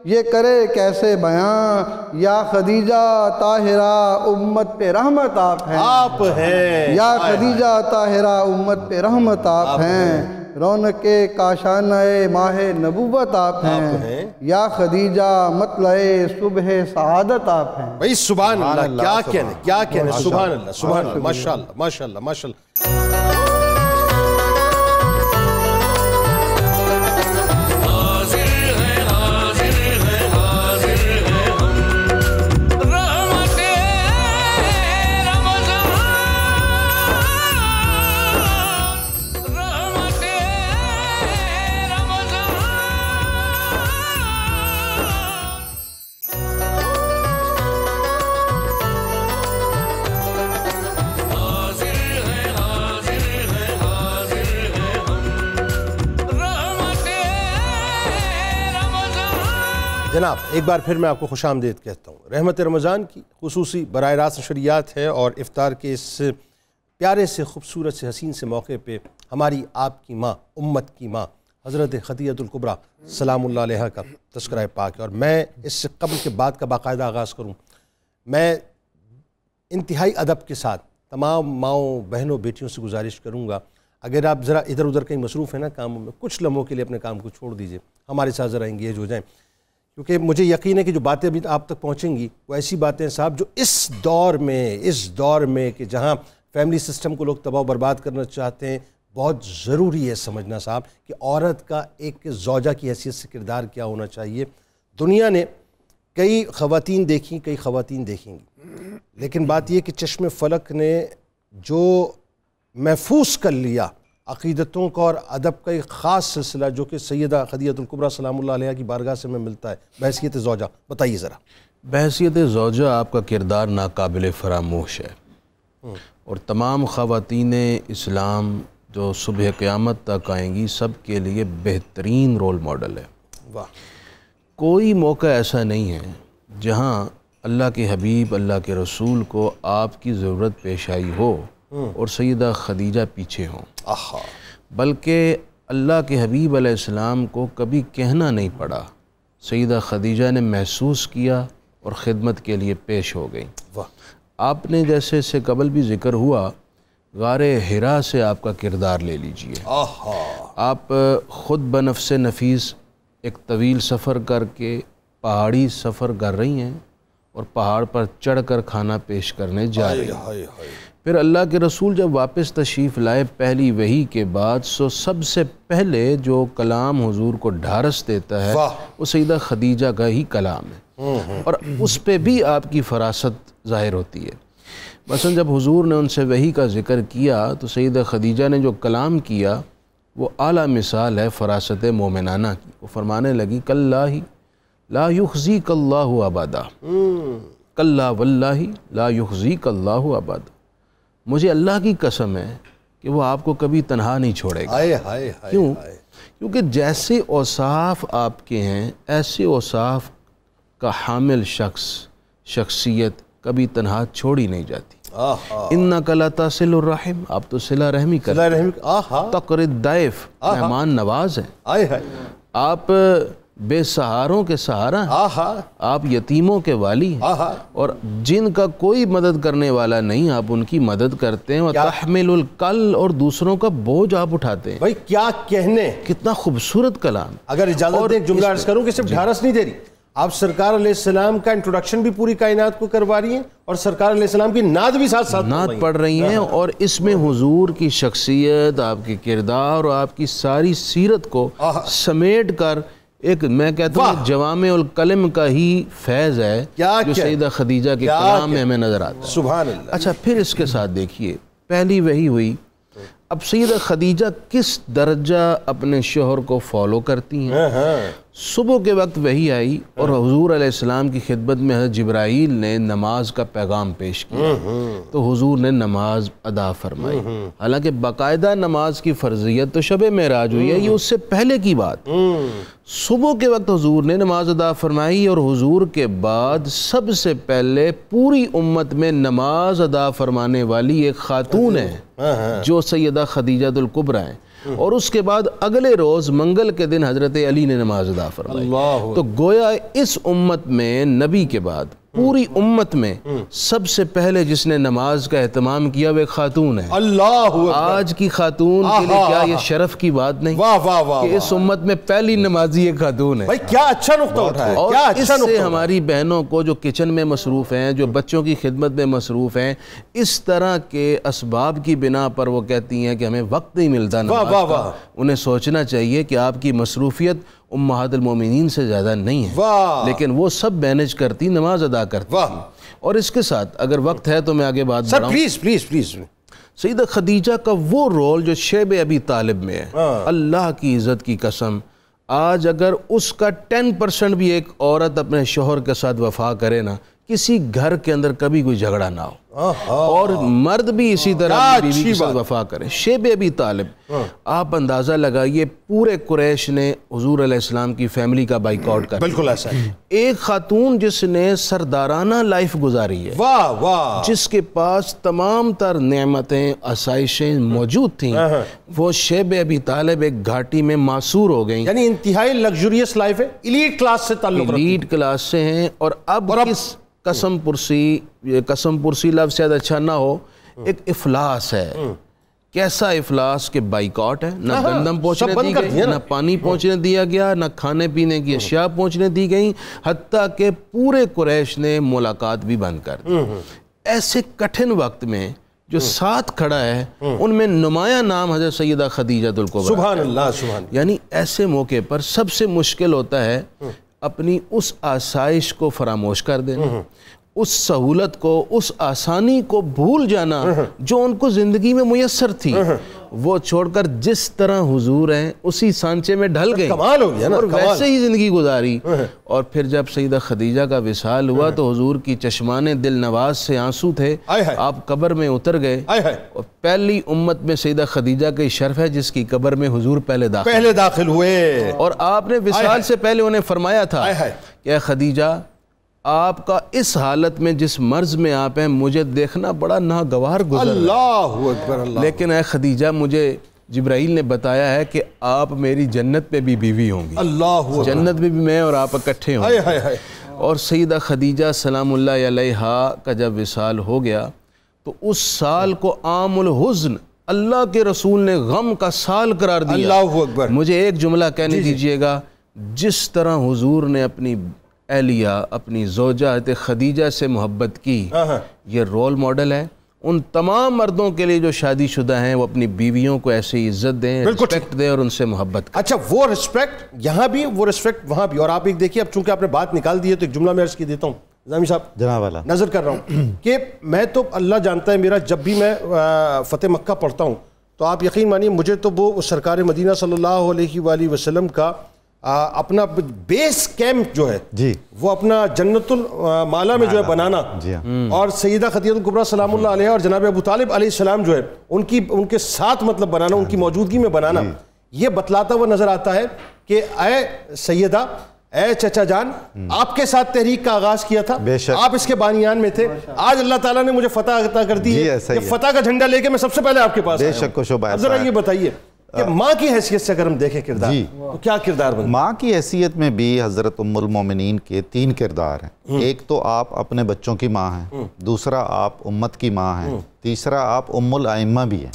یہ کرے کیسے بیاں، یا خدیجہ طاہرہ امت پہ رحمت آپ ہیں۔ آپ ہیں۔ یا خدیجہ طاہرہ امت پہ رحمت آپ ہیں، رونق کاشانہ ماہ نبوت آپ ہیں، یا خدیجہ مطلع صبح سعادت آپ ہیں۔ بھئی سبحان اللہ، کیا کہنے، سبحان اللہ، سبحان اللہ، ماشاءاللہ ماشاءاللہ ماشاءاللہ۔ جناب ایک بار پھر میں آپ کو خوش آمدید کہتا ہوں۔ رحمت رمضان کی خصوصی براہ راست نشریات ہے اور افطار کے اس پیارے سے خوبصورت سے حسین سے موقع پہ ہماری آپ کی ماں، امت کی ماں حضرت خدیجہ الکبریٰ سلام اللہ علیہا کا تذکرہ پاک ہے، اور میں اس سے قبل کے بعد کا باقاعدہ آغاز کروں، میں انتہائی ادب کے ساتھ تمام ماؤں بہنوں بیٹیوں سے گزارش کروں گا، اگر آپ ذرا ادھر ادھر کہیں مصروف ہیں نا کاموں میں، کچھ لمحوں کے لیے اپنے کام کو چھوڑ دیجئے، ہمارے ساتھ ذرا انگیج ہو جائیں، کیونکہ مجھے یقین ہے کہ جو باتیں ابھی آپ تک پہنچیں گی وہ ایسی باتیں صاحب جو اس دور میں کہ جہاں فیملی سسٹم کو لوگ تباہ و برباد کرنا چاہتے ہیں، بہت ضروری ہے سمجھنا صاحب کہ عورت کا ایک زوجہ کی حیثیت سے کردار کیا ہونا چاہیے۔ دنیا نے کئی خواتین دیکھیں گی، لیکن بات یہ کہ چشم فلک نے جو محفوظ کر لیا عقیدتوں کا اور ادب کا ایک خاص سلسلہ جو کہ سیدہ خدیجہ الکبریٰ سلام اللہ علیہا کی بارگاہ سے ہمیں ملتا ہے بحیثیت زوجہ، بتائیے ذرا۔ بحیثیت زوجہ آپ کا کردار ناقابل فراموش ہے، اور تمام خواتین اسلام جو صبح قیامت تک آئیں گی سب کے لیے بہترین رول ماڈل ہے۔ واہ، کوئی موقع ایسا نہیں ہے جہاں اللہ کے حبیب اللہ کے رسول کو آپ کی ضرورت پیش آئی ہو اور سیدہ خدیجہ پیچھے ہوں، بلکہ اللہ کے حبیب علیہ السلام کو کبھی کہنا نہیں پڑا، سیدہ خدیجہ نے محسوس کیا اور خدمت کے لیے پیش ہو گئی۔ آپ نے جیسے اس سے قبل بھی ذکر ہوا، غار حرا سے آپ کا کردار لے لیجئے، آپ خود بنفس نفیس ایک طویل سفر کر کے پہاڑی سفر کر رہی ہیں اور پہاڑ پر چڑھ کر کھانا پیش کرنے جا رہی ہیں۔ پھر اللہ کے رسول جب واپس تشریف لائے پہلی وحی کے بعد سب سے پہلے جو کلام حضور کو ڈھارس دیتا ہے وہ سیدہ خدیجہ کا ہی کلام ہے، اور اس پہ بھی آپ کی فراست ظاہر ہوتی ہے۔ مثلا جب حضور نے ان سے وحی کا ذکر کیا تو سیدہ خدیجہ نے جو کلام کیا وہ اعلیٰ مثال ہے فراست مومنانہ کی۔ وہ فرمانے لگی کاللہ لا یخزیک اللہ ابدا، کاللہ واللہ لا یخزیک اللہ ابدا، مجھے اللہ کی قسم ہے کہ وہ آپ کو کبھی تنہا نہیں چھوڑے گا۔ کیوں؟ کیونکہ جیسے اوصاف آپ کے ہیں ایسے اوصاف کا حامل شخصیت کبھی تنہا چھوڑی نہیں جاتی۔ اِنَّكَ لَتَصِلُ الرَّحِمِ، آپ تو صلہ رحمی کرتے ہیں، تقرِ الضیف، مہمان نواز ہیں، آپ بے سہاروں کے سہارا ہیں، آپ یتیموں کے والی ہیں، اور جن کا کوئی مدد کرنے والا نہیں آپ ان کی مدد کرتے ہیں، وَتَحْمِلُ الْكَلَّ، اور دوسروں کا بوجھ آپ اٹھاتے ہیں۔ بھائی کیا کہنے، کتنا خوبصورت کلام۔ اگر اجازت دیں ایک جملہ عرض کروں کہ صرف ڈھارس نہیں دے رہی، آپ سرکار علیہ السلام کا انٹروڈکشن بھی پوری کائنات کو کروا رہی ہیں اور سرکار علیہ السلام کی نعت بھی ساتھ نعت پڑھ رہی ہیں، اور اس میں حضور کی شخصیت، آپ کے کردار اور آپ کی ساری سیرت کو سمیٹ کر ایک میں کہتا ہوں جوامع الکلم کا ہی فیض ہے جو سیدہ خدیجہ کے کلام میں ہمیں نظر آتا ہے۔ سبحان اللہ۔ اچھا پھر اس کے ساتھ دیکھیے پہلی وحی ہوئی، اب سیدہ خدیجہ کس درجہ اپنے شوہر کو فالو کرتی ہیں۔ صبح کے وقت وحی آئی اور حضور علیہ السلام کی خدمت میں حضرت جبرائیل نے نماز کا پیغام پیش کیا تو حضور نے نماز ادا فرمائی، حالانکہ باقاعدہ نماز کی فرضیت تو شب معراج ہوئی ہے، یہ اس سے پہلے کی بات۔ صبح کے وقت حضور نے نماز ادا فرمائی، اور حضور کے بعد سب سے پہلے پوری امت میں نماز ادا فرمانے والی ایک خاتون ہے جو سیدہ خدیجہ الکبریٰ ہیں، اور اس کے بعد اگلے روز منگل کے دن حضرت علی نے نماز ادا فرمائی۔ تو گویا اس امت میں نبی کے بعد پوری امت میں سب سے پہلے جس نے نماز کا اہتمام کیا وہ ایک خاتون ہے۔ آج کی خاتون کے لیے کیا یہ شرف کی بات نہیں کہ اس امت میں پہلی نمازی ایک خاتون ہے؟ بھائی کیا اچھا نقطہ اٹھایا، اور اس سے ہماری بہنوں کو جو کچن میں مصروف ہیں، جو بچوں کی خدمت میں مصروف ہیں، اس طرح کے اسباب کی بنا پر وہ کہتی ہیں کہ ہمیں وقت نہیں ملتا نماز کا، انہیں سوچنا چاہیے کہ آپ کی مصروفیت امہات المومنین سے زیادہ نہیں ہے، لیکن وہ سب مینج کرتی، نماز ادا کرتی۔ اور اس کے ساتھ اگر وقت ہے تو میں آگے بات بڑھاؤں۔ پلیز سیدہ خدیجہ کا وہ رول جو شیب ابی طالب میں ہے، اللہ کی عزت کی قسم، آج اگر اس کا 10% بھی ایک عورت اپنے شوہر کے ساتھ وفا کرے نا، کسی گھر کے اندر کبھی کوئی جھگڑا نہ ہو۔ اور مرد بھی اسی طرح اپنی بیوی کے ساتھ وفا کرے. شیب ابی طالب، آپ اندازہ لگائیے پورے قریش نے حضور علیہ السلام کی فیملی کا بائیکاٹ کر. بالکل ایسا ہے. ایک خاتون جس نے سردارانہ لائف گزاری ہے، واہ واہ، جس کے پاس تمام تر نعمتیں آسائشیں موجود تھیں، وہ شیب ابی طالب ایک گھاٹی میں معصور ہو گئیں. یعنی انتہائی لگژریس لائف ہے، ایلیٹ کلاس سے تعلق رکھتی ہے. ایلیٹ کلاس سے ہیں. اور اب کس قسم پرسی لفظ شاید اچھا نہ ہو، ایک افلاس ہے. کیسا افلاس کہ بائیکاٹ ہے، نہ گندم پہنچنے دی گئی، نہ پانی پہنچنے دیا گیا، نہ کھانے پینے کی اشیاء پہنچنے دی گئیں، حتیٰ کہ پورے قریش نے ملاقات بھی بند کر دی. ایسے کٹھن وقت میں جو ساتھ کھڑا ہے ان میں نمایاں نام حضرت سیدہ خدیجہ الکبریٰ. سبحان اللہ، سبحان. یعنی ایسے موقع پر سب سے مشکل ہوتا ہے اپنی اس آسائش کو فراموش کر دینا، اس سہولت کو، اس آسانی کو بھول جانا جو ان کو زندگی میں میسر تھی، وہ چھوڑ کر جس طرح حضور ہیں اسی سانچے میں ڈھل گئے. کمال ہو گیا نا، اور ویسے ہی زندگی گزاری. اور پھر جب سیدہ خدیجہ کا وصال ہوا تو حضور کی چشمان دل نواز سے آنسو تھے. آپ قبر میں اتر گئے، اور پہلی امت میں سیدہ خدیجہ کا شرف ہے جس کی قبر میں حضور پہلے داخل ہوئے. اور آپ نے وصال سے پہلے انہیں فرمایا تھا کہ اے خدیجہ، آپ کا اس حالت میں جس مرض میں آپ ہیں مجھے دیکھنا بڑا ناگوار گزر رہا ہے. اللہ اکبر. اللہ. لیکن اے خدیجہ، مجھے جبرائیل نے بتایا ہے کہ آپ میری جنت پہ بھی بیوی ہوں گی. اللہ. جنت میں بھی میں اور آپ اکٹھے ہوں گے. اور سیدہ خدیجہ سلام اللہ علیہا کا جب وصال ہو گیا تو اس سال کو عام الحزن اللہ کے رسول نے غم کا سال قرار دیا. اللہ اکبر. مجھے ایک جملہ کہنے دیجئے گا، جس طرح حضور نے اپنی اہلیہ، اپنی زوجہ حضرت خدیجہ سے محبت کی، یہ رول ماڈل ہے ان تمام مردوں کے لیے جو شادی شدہ ہیں. وہ اپنی بیویوں کو ایسے عزت دیں، رسپیکٹ دیں اور ان سے محبت کریں. اچھا، وہ رسپیکٹ یہاں بھی، وہ رسپیکٹ وہاں بھی. اور آپ ایک دیکھیے، اب چونکہ آپ نے بات نکال دی ہے تو ایک جملہ میں عرض کی دیتا ہوں. نظامی صاحب جناب والا نظر کر رہا ہوں کہ میں تو اللہ جانتا ہے میرا، جب بھی میں فتح مکہ پڑھتا ہوں تو آپ یقین مانیے مجھے تو وہ سرکار مدینہ صلی اللہ علیہ وآلہ وسلم کا اپنا بیس کیمپ جو ہے جی، وہ اپنا جنت المالا میں جو ہے بنانا، اور سیدہ خدیجہ الکبریٰ سلام اللہ علیہا اور جناب ابو طالب علیہ السلام جو ہے ان کے ساتھ مطلب بنانا، ان کی موجودگی میں بنانا، یہ بتلاتا ہوا نظر آتا ہے کہ اے سیدہ، اے چچا جان، آپ کے ساتھ تحریک کا آغاز کیا تھا، آپ اس کے بانیان میں تھے. آج اللہ تعالیٰ نے مجھے فتح عطا کر دی ہے کہ فتح کا جھنڈا لے کے میں سب سے پہلے آپ کے پاس آیا ہوں. ذرا یہ بتائیے کہ ماں کی حیثیت سے اگر ہم دیکھیں کردار تو کیا کردار بنتا ہے؟ ماں کی حیثیت میں بھی حضرت ام المومنین کے 3 کردار ہیں. ایک تو آپ اپنے بچوں کی ماں ہیں، دوسرا آپ امت کی ماں ہیں، تیسرا آپ ام الائمہ بھی ہیں.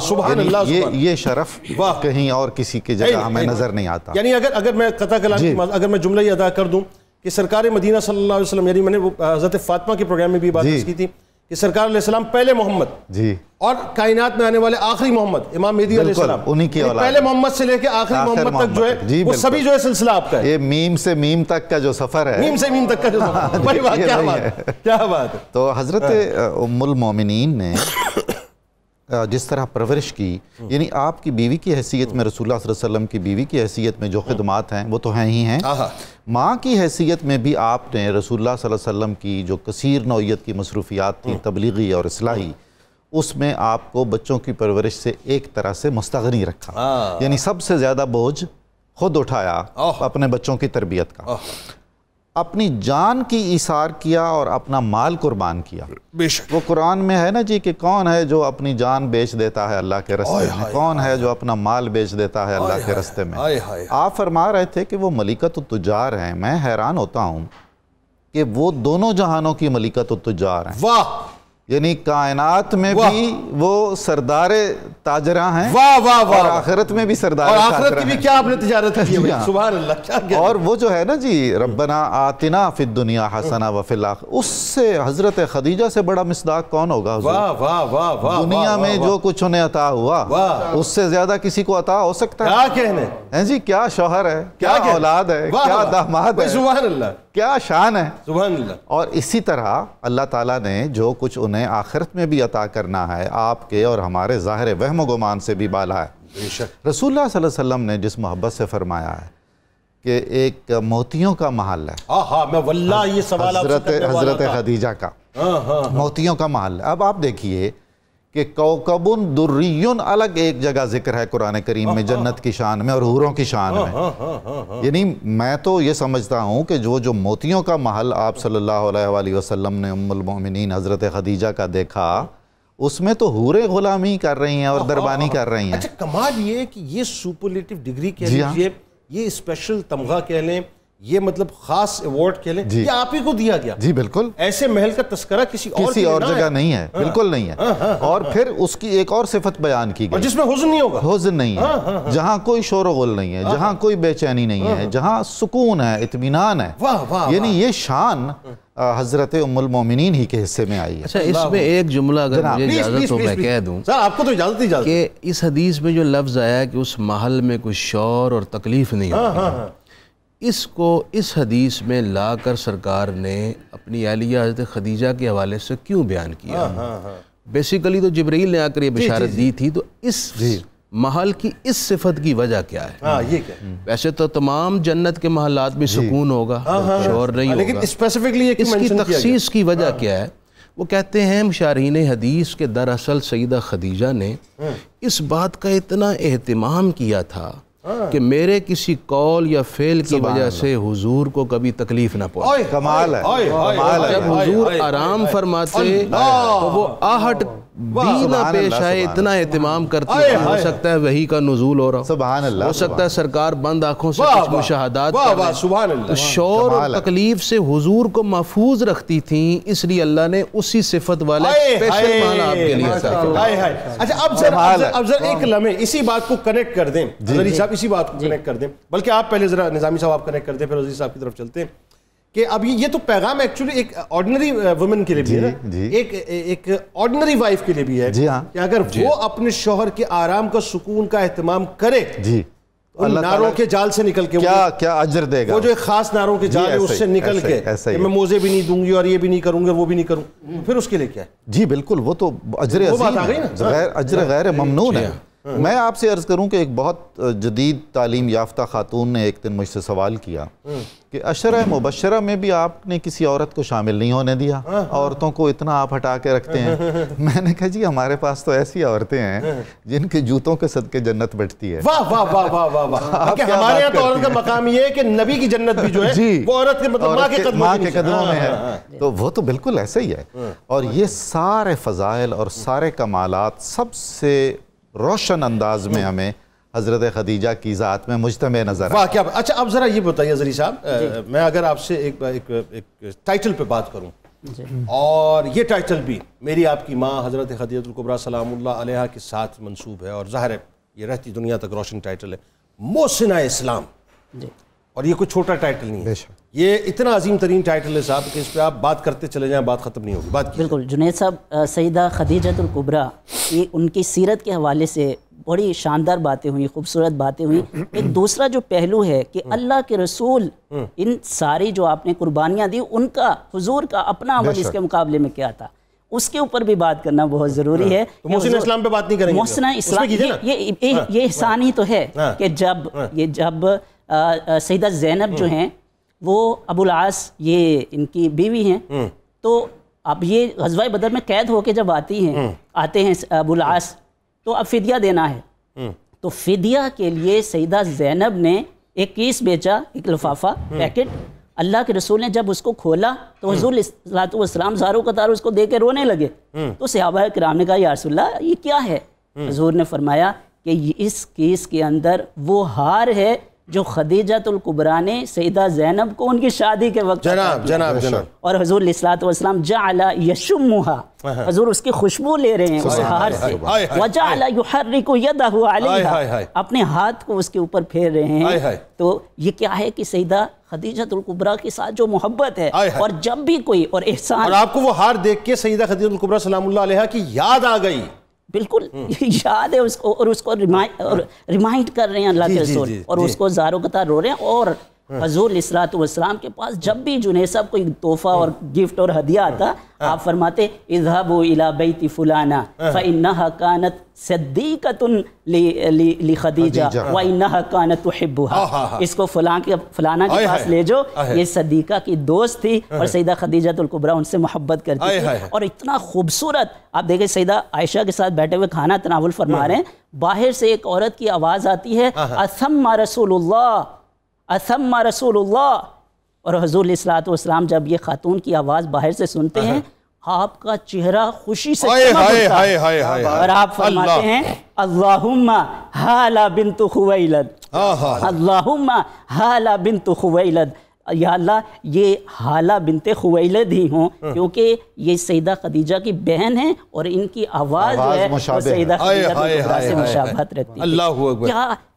سبحان اللہ. یہ شرف کہیں اور کسی کی جگہ ہمیں نظر نہیں آتا. یعنی اگر میں قطع کلام اگر میں جملہ یہ ادا کر دوں کہ سرکار مدینہ صلی اللہ علیہ وسلم، یعنی میں نے حضرت فاطمہ کے پروگرام میں بھی بات کی تھی کہ سرکار علیہ السلام پہلے محمد جی، اور کائنات میں آنے والے آخری محمد امام مہدی علیہ السلام، انہی کی اولاد، پہلے محمد سے لے کے آخری محمد تک جو ہے وہ سبھی جو ہے سلسلہ آپ کا ہے. یہ میم سے میم تک کا جو سفر ہے، میم سے میم تک کا جو سفر ہے، بڑی بات، کیا بات ہے. تو حضرت ام المومنین نے جس طرح پرورش کی، یعنی آپ کی بیوی کی حیثیت میں، رسول اللہ صلی اللہ علیہ وسلم کی بیوی کی حیثیت میں جو خدمات ہیں وہ تو ہیں ہی ہیں. ماں کی حیثیت میں بھی آپ نے رسول اللہ صلی اللہ علیہ وسلم کی جو کثیر نوعیت کی مصروفیات تھیں، تبلیغی اور اصلاحی، اس میں آپ کو بچوں کی پرورش سے ایک طرح سے مستغنی رکھا. یعنی سب سے زیادہ بوجھ خود اٹھایا اپنے بچوں کی تربیت کا. اپنی جان کی ایثار کیا اور اپنا مال قربان کیا. وہ قرآن میں ہے نا جی کہ کون ہے جو اپنی جان بیچ دیتا ہے اللہ کے رستے میں، کون ہے جو اپنا مال بیچ دیتا ہے اللہ کے رستے میں. آپ فرما رہے تھے کہ وہ ملکۃ التجار ہیں. میں حیران ہوتا ہوں کہ وہ دونوں جہانوں کی ملکۃ التجار ہیں. واہ. یعنی کائنات میں بھی وہ سردار تاجراں ہیں، اور آخرت میں بھی سردار تاجراں ہیں. اور آخرت کی بھی کیا آپ نے تجارت کی ہے، سبحان اللہ. اور وہ جو ہے نا جی، ربنا آتنا فی الدنیا حسنہ وفی الآخرہ، اس سے حضرت خدیجہ سے بڑا مصداق کون ہوگا؟ دنیا میں جو کچھ انہیں عطا ہوا اس سے زیادہ کسی کو عطا ہو سکتا ہے؟ کیا کہنے ہیں جی، کیا شوہر ہے، کیا اولاد ہے، کیا داماد ہے، سبحان اللہ، کیا شان ہے، سبحان اللہ. اور اسی طرح اللہ تعالیٰ نے جو کچھ انہیں آخرت میں بھی عطا کرنا ہے، آپ کے اور ہمارے ظاہر وہم و گمان سے بھی بالا ہے. رسول اللہ صلی اللہ علیہ وسلم نے جس محبت سے فرمایا ہے کہ ایک موتیوں کا محل ہے، میں واللہ یہ سوال حضرت خدیجہ کا. موتیوں کا محل. اب آپ دیکھیے کہ کوکبن دریون الگ ایک جگہ ذکر ہے قرآن کریم میں جنت کی شان میں اور حوروں کی شان میں. یعنی میں تو یہ سمجھتا ہوں کہ جو موتیوں کا محل آپ صلی اللہ علیہ وآلہ وسلم نے ام المؤمنین حضرت خدیجہ کا دیکھا، اس میں تو حوریں غلامی کر رہی ہیں اور دربانی کر رہی ہیں. اچھا کمال یہ ہے کہ یہ سپرلیٹو ڈگری کہہ لیجئے، یہ اسپیشل تمغہ کہہ لیں، یہ مطلب خاص ایوارڈ کہہ لیں، یہ آپ ہی کو دیا گیا. جی بالکل. ایسے محل کا تذکرہ کسی اور جگہ نہیں ہے، بالکل نہیں ہے. اور پھر اس کی ایک اور صفت بیان کی گئی جس میں حزن نہیں ہوگا. حزن نہیں ہے، جہاں کوئی شور و غل نہیں ہے، جہاں کوئی بے چینی نہیں ہے، جہاں سکون ہے، اطمینان ہے. یعنی یہ شان حضرت ام المومنین ہی کے حصے میں آئی ہے. اچھا اس میں ایک جملہ اگر مجھے اجازت ہو میں کہہ دوں آپ کو تو اجازت ہی کہ اس حدیث میں جو لفظ آیا کہ اس محل میں کوئی شور اور تکلیف نہیں ہوتی، اس کو اس حدیث میں لا کر سرکار نے اپنی اہلیہ حضرت خدیجہ کے حوالے سے کیوں بیان کیا؟ بیسیکلی تو جبرائیل نے آ کر یہ بشارت دی تھی، تو اس محل کی اس صفت کی وجہ کیا ہے؟ ویسے تو تمام جنت کے محلات میں سکون ہوگا، شور نہیں ہوگا، اس کی تخصیص کی وجہ کیا ہے؟ وہ کہتے ہیں مشارحین حدیث کہ دراصل سیدہ خدیجہ نے اس بات کا اتنا اہتمام کیا تھا کہ میرے کسی قول یا فعل کی وجہ سے حضور کو کبھی تکلیف نہ پہنچے. کمال ہے. جب حضور آرام فرماتے تو وہ آہٹ بھی نہ پیش آئے، اتنا اہتمام کرتے ہیں. ہو سکتا ہے وحی کا نزول ہو رہا سبحان اللہ، ہو سکتا ہے سرکار بند آنکھوں سے کچھ مشاہدات کر رہے ہیں. شور اور تکلیف سے حضور کو محفوظ رکھتی تھیں، اس لیے اللہ نے اسی صفت والا اسپیشل معنی آپ کے لیے رکھا. اچھا اب ذرا ایک لمحے اسی بات کو کنیکٹ کر دیں، عزیز صاحب اسی بات کو کنیکٹ کر دیں، بلکہ آپ پہلے ذرا نظامی صاحب آپ کنیکٹ کر دیں، پھر عزیز صاحب کی طرف چلتے ہیں. کہ اب یہ تو پیغام ایکچولی ایک آرڈنری وومن کے لیے بھی ہے، ایک آرڈنری وائف کے لیے بھی ہے کہ اگر وہ اپنے شوہر کے آرام کا سکون کا اہتمام کرے، ان ناروں کے جال سے نکل کے کیا اجر دے گا. وہ جو ایک خاص ناروں کے جال ہے اس سے نکل کے میں موزے بھی نہیں دوں گی اور یہ بھی نہیں کروں گا وہ بھی نہیں کروں، پھر اس کے لیے کیا ہے؟ جی بالکل، وہ تو اجر عظیم ہے، اجر غیر ممنون ہے. میں آپ سے عرض کروں کہ ایک بہت جدید تعلیم یافتہ خاتون نے ایک دن مجھ سے سوال کیا کہ عشرہ مبشرہ میں بھی آپ نے کسی عورت کو شامل نہیں ہونے دیا، عورتوں کو اتنا آپ ہٹا کے رکھتے ہیں. میں نے کہا جی ہمارے پاس تو ایسی عورتیں ہیں جن کے جوتوں کے صدقے جنت بٹتی ہے. واہ واہ واہ واہ واہ واہ. ہمارے یہاں تو عورت کا مقام یہ ہے کہ نبی کی جنت بھی جو ہے وہ عورت کے مطلب ماں کے قدموں میں ہے. تو وہ تو بالکل ایسے ہی ہے. اور یہ سارے فضائل اور سارے کمالات سب سے روشن انداز میں ہمیں حضرت خدیجہ کی ذات میں مجتمع نظر آئے. واہ کیا. اچھا اب ذرا یہ بتائیے ذری صاحب، میں اگر آپ سے ایک ٹائٹل پہ بات کروں، اور یہ ٹائٹل بھی میری آپ کی ماں حضرت خدیجہ الکبریٰ سلام اللہ علیہا کے ساتھ منسوب ہے، اور ظاہر ہے یہ رہتی دنیا تک روشن ٹائٹل ہے، محسنہ اسلام. اور یہ کوئی چھوٹا ٹائٹل نہیں ہے، یہ اتنا عظیم ترین ٹائٹل ہے صاحب کہ اس پہ آپ بات کرتے چلے جائیں بات ختم نہیں ہوگی. بات بالکل جنید صاحب، سیدہ خدیجہ الکبریٰ یہ ان کی سیرت کے حوالے سے بڑی شاندار باتیں ہوئیں، خوبصورت باتیں ہوئیں. ایک دوسرا جو پہلو ہے کہ اللہ کے رسول ان ساری جو آپ نے قربانیاں دی، ان کا حضور کا اپنا عمل اس کے مقابلے میں کیا تھا، اس کے اوپر بھی بات کرنا بہت ضروری ہے. محسن اسلام پہ بات نہیں کریں گے. محسنہ اسلام یہ احسان ہی تو ہے کہ جب سیدہ زینب جو ہیں وہ ابو العاص یہ ان کی بیوی ہیں، تو اب یہ غزوہ بدر میں قید ہو کے جب آتے ہیں ابو العاص، تو اب فدیہ دینا ہے. تو فدیہ کے لیے سیدہ زینب نے ایک کیس بیچا، ایک لفافہ پیکٹ. اللہ کے رسول نے جب اس کو کھولا تو حضور صلی اللہ علیہ وسلم زاروں قطار اس کو دے کے رونے لگے. تو صحابہ کرام نے کہا یا رسول اللہ یہ کیا ہے؟ حضور نے فرمایا کہ اس کیس کے اندر وہ ہار ہے جو خدیجہ الکبریٰ نے سیدہ زینب کو ان کی شادی کے وقت جناب اور حضور علیہ الصلوۃ والسلام جعل یشمھا، حضور اس کی خوشبو لے رہے ہیں اس ہار سے، وجعل یحرک یدہ علیہا، اپنے ہاتھ کو اس کے اوپر پھیر رہے ہیں. تو یہ کیا ہے کہ سیدہ خدیجہ الکبریٰ کے ساتھ جو محبت ہے، اور جب بھی کوئی اور احسان، اور آپ کو وہ ہار دیکھ کے سیدہ خدیجہ الکبریٰ سلام اللہ علیہا کی یاد آ گئی. بالکل یاد ہے اس کو، اور اس کو ریمائنڈ کر رہے ہیں اللہ کے رسول، اور اس کو زاروں قطار رو رہے ہیں. اور حضور الصلوۃ والسلام کے پاس جب بھی جنید صاحب کوئی تحفہ اور گفٹ اور ہدیہ آتا آپ فرماتے اذهبوا الى بیت فلانا فانها كانت صدیقۃ لخدیجہ وانها كانت تحبها، اس کو فلانا کے پاس لے جاؤ، یہ صدیقہ کی دوست تھی اور سیدہ خدیجہ الکبریٰ ان سے محبت کرتی تھی، اور اتنا خوبصورت آپ دیکھیں سیدہ عائشہ کے ساتھ بیٹھے ہوئے کھانا تناول فرما رہے ہیں، باہر سے ایک عورت کی آواز آتی ہے اثم رسول اللہ، اثم رسول اللہ، اور حضور علیہ الصلوۃ والسلام جب یہ خاتون کی آواز باہر سے سنتے ہیں آپ کا چہرہ خوشی سے چمک اٹھتا ہے اور آپ فرماتے ہیں اللہم حالہ بنت خویلد، اللہم حالہ بنت خویلد، یا اللہ یہ حالہ بنت خویلد ہی ہوں کیونکہ یہ سیدہ خدیجہ کی بہن ہیں اور ان کی آواز جو ہے وہ سیدہ خدیجہ الکبریٰ سے مشابہت رکھتی ہے۔ اللہ اکبر۔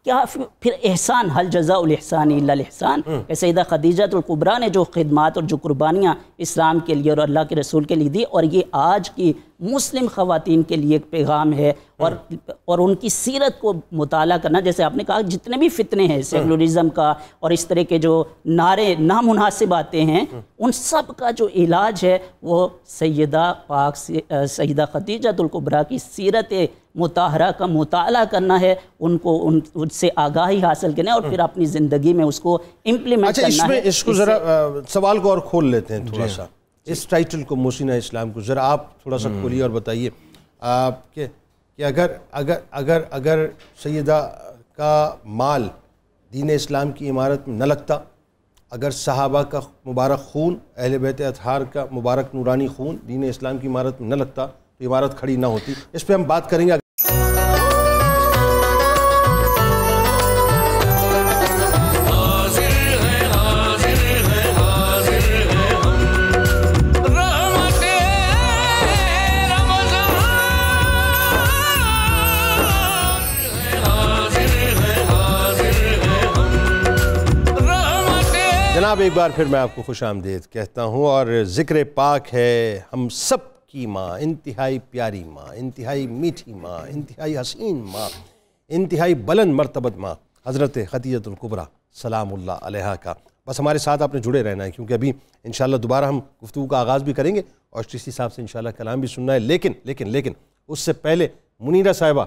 کیا پھر احسان، حل جزاء الاحسان الا الاحسان، کہ سیدہ خدیجہ الکبریٰ نے جو خدمات اور جو قربانیاں اسلام کے لیے اور اللہ کے رسول کے لیے دی، اور یہ آج کی مسلم خواتین کے لیے ایک پیغام ہے، اور ان کی سیرت کو مطالعہ کرنا، جیسے آپ نے کہا جتنے بھی فتنے ہیں سیکولرزم کا اور اس طرح کے جو نعرے نامناسب آتے ہیں ان سب کا جو علاج ہے وہ سیدہ پاک سیدہ خدیجہ الکبریٰ کی سیرت مطہرہ کا مطالعہ کرنا ہے، ان کو ان سے آگاہی حاصل کرنا ہے اور پھر اپنی زندگی میں اس کو امپلیمنٹ کرنا ہے۔ اس کو ذرا سوال کو اور کھول لیتے ہیں تھوڑا سا، اس ٹائٹل کو محسنہ اسلام کو ذرا آپ تھوڑا سا کھولیے اور بتائیے کہ اگر سیدہ کا مال دین اسلام کی عمارت میں نہ لگتا، اگر صحابہ کا مبارک خون، اہل بیت اطہار کا مبارک نورانی خون دین اسلام کی عمارت میں نہ لگتا تو عمارت کھڑی نہ ہوتی، اس پہ ہم بات کریں گے۔ جناب ایک بار پھر میں آپ کو خوش آمدید کہتا ہوں، اور ذکر پاک ہے ہم سب کی ماں، انتہائی پیاری ماں، انتہائی میٹھی ماں، انتہائی حسین ماں، انتہائی بلند مرتبت ماں، حضرت خدیجہ الکبریٰ سلام اللہ علیہا کا۔ بس ہمارے ساتھ آپ نے جڑے رہنا ہے کیونکہ ابھی انشاءاللہ دوبارہ ہم گفتگو کا آغاز بھی کریں گے اور چشتی صاحب سے انشاءاللہ کلام بھی سننا ہے، لیکن اس سے پہلے منیرہ صاحبہ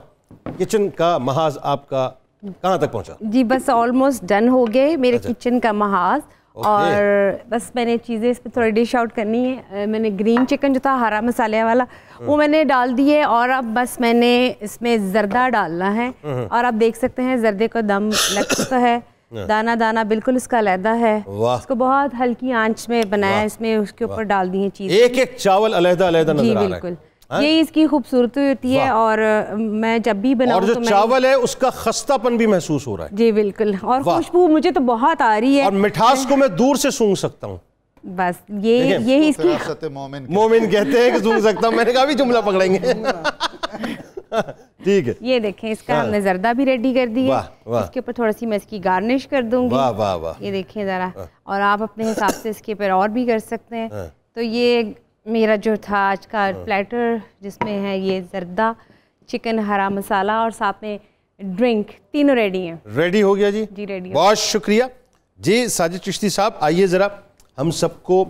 کچن کا محاذ آپ کا کہاں تک پہنچا؟ جی بس آلموسٹ ڈن ہو گئے میرے کچن کا محاذ، اور بس میں نے چیزیں اس پہ تھوڑی ڈش آؤٹ کرنی ہے۔ میں نے گرین چکن جو تھا ہرا مسالے والا وہ میں نے ڈال دیے، اور اب بس میں نے اس میں زردہ ڈالنا ہے، اور آپ دیکھ سکتے ہیں زردے کو دم لگ چکا ہے، دانہ دانہ بالکل اس کا علیحدہ ہے، اس کو بہت ہلکی آنچ میں بنایا، اس میں اس کے اوپر ڈال دی ہیں چیزیں، ایک ایک چاول علیحدہ علیحدہ نظر آ رہا ہے۔ جی بالکل، یہی اس کی خوبصورتی ہوتی ہے، اور میں جب بھی بناؤں اور جو چاول ہے اس کا خستہ پن بھی محسوس ہو رہا ہے۔ جی بالکل، اور خوشبو مجھے تو بہت آ رہی ہے، اور مٹھاس کو میں دور سے سونگھ سکتا ہوں۔ بس یہی اس کی مومن کہتے ہیں کہ سونگھ سکتا ہوں، میں نے کہا بھی جملہ پکڑیں گے۔ ٹھیک ہے، یہ دیکھیں اس کا ہم نے زردہ بھی ریڈی کر دی ہے، اس کے اوپر تھوڑا سی میں اس کی گارنش کر دوں گی، یہ دیکھیں ذرا، اور آپ اپنے حساب سے اس کے اوپر اور بھی کر سکتے ہیں۔ تو یہ میرا جو تھا آج کا پلیٹر جس میں ہے یہ زردہ، چکن، ہرا مسالہ اور ساتھ میں ڈرنک، تینوں ریڈی ہیں۔ ریڈی ہو گیا جی؟ جی ریڈی، بہت شکریہ جی۔ ساجد چشتی صاحب آئیے ذرا ہم سب کو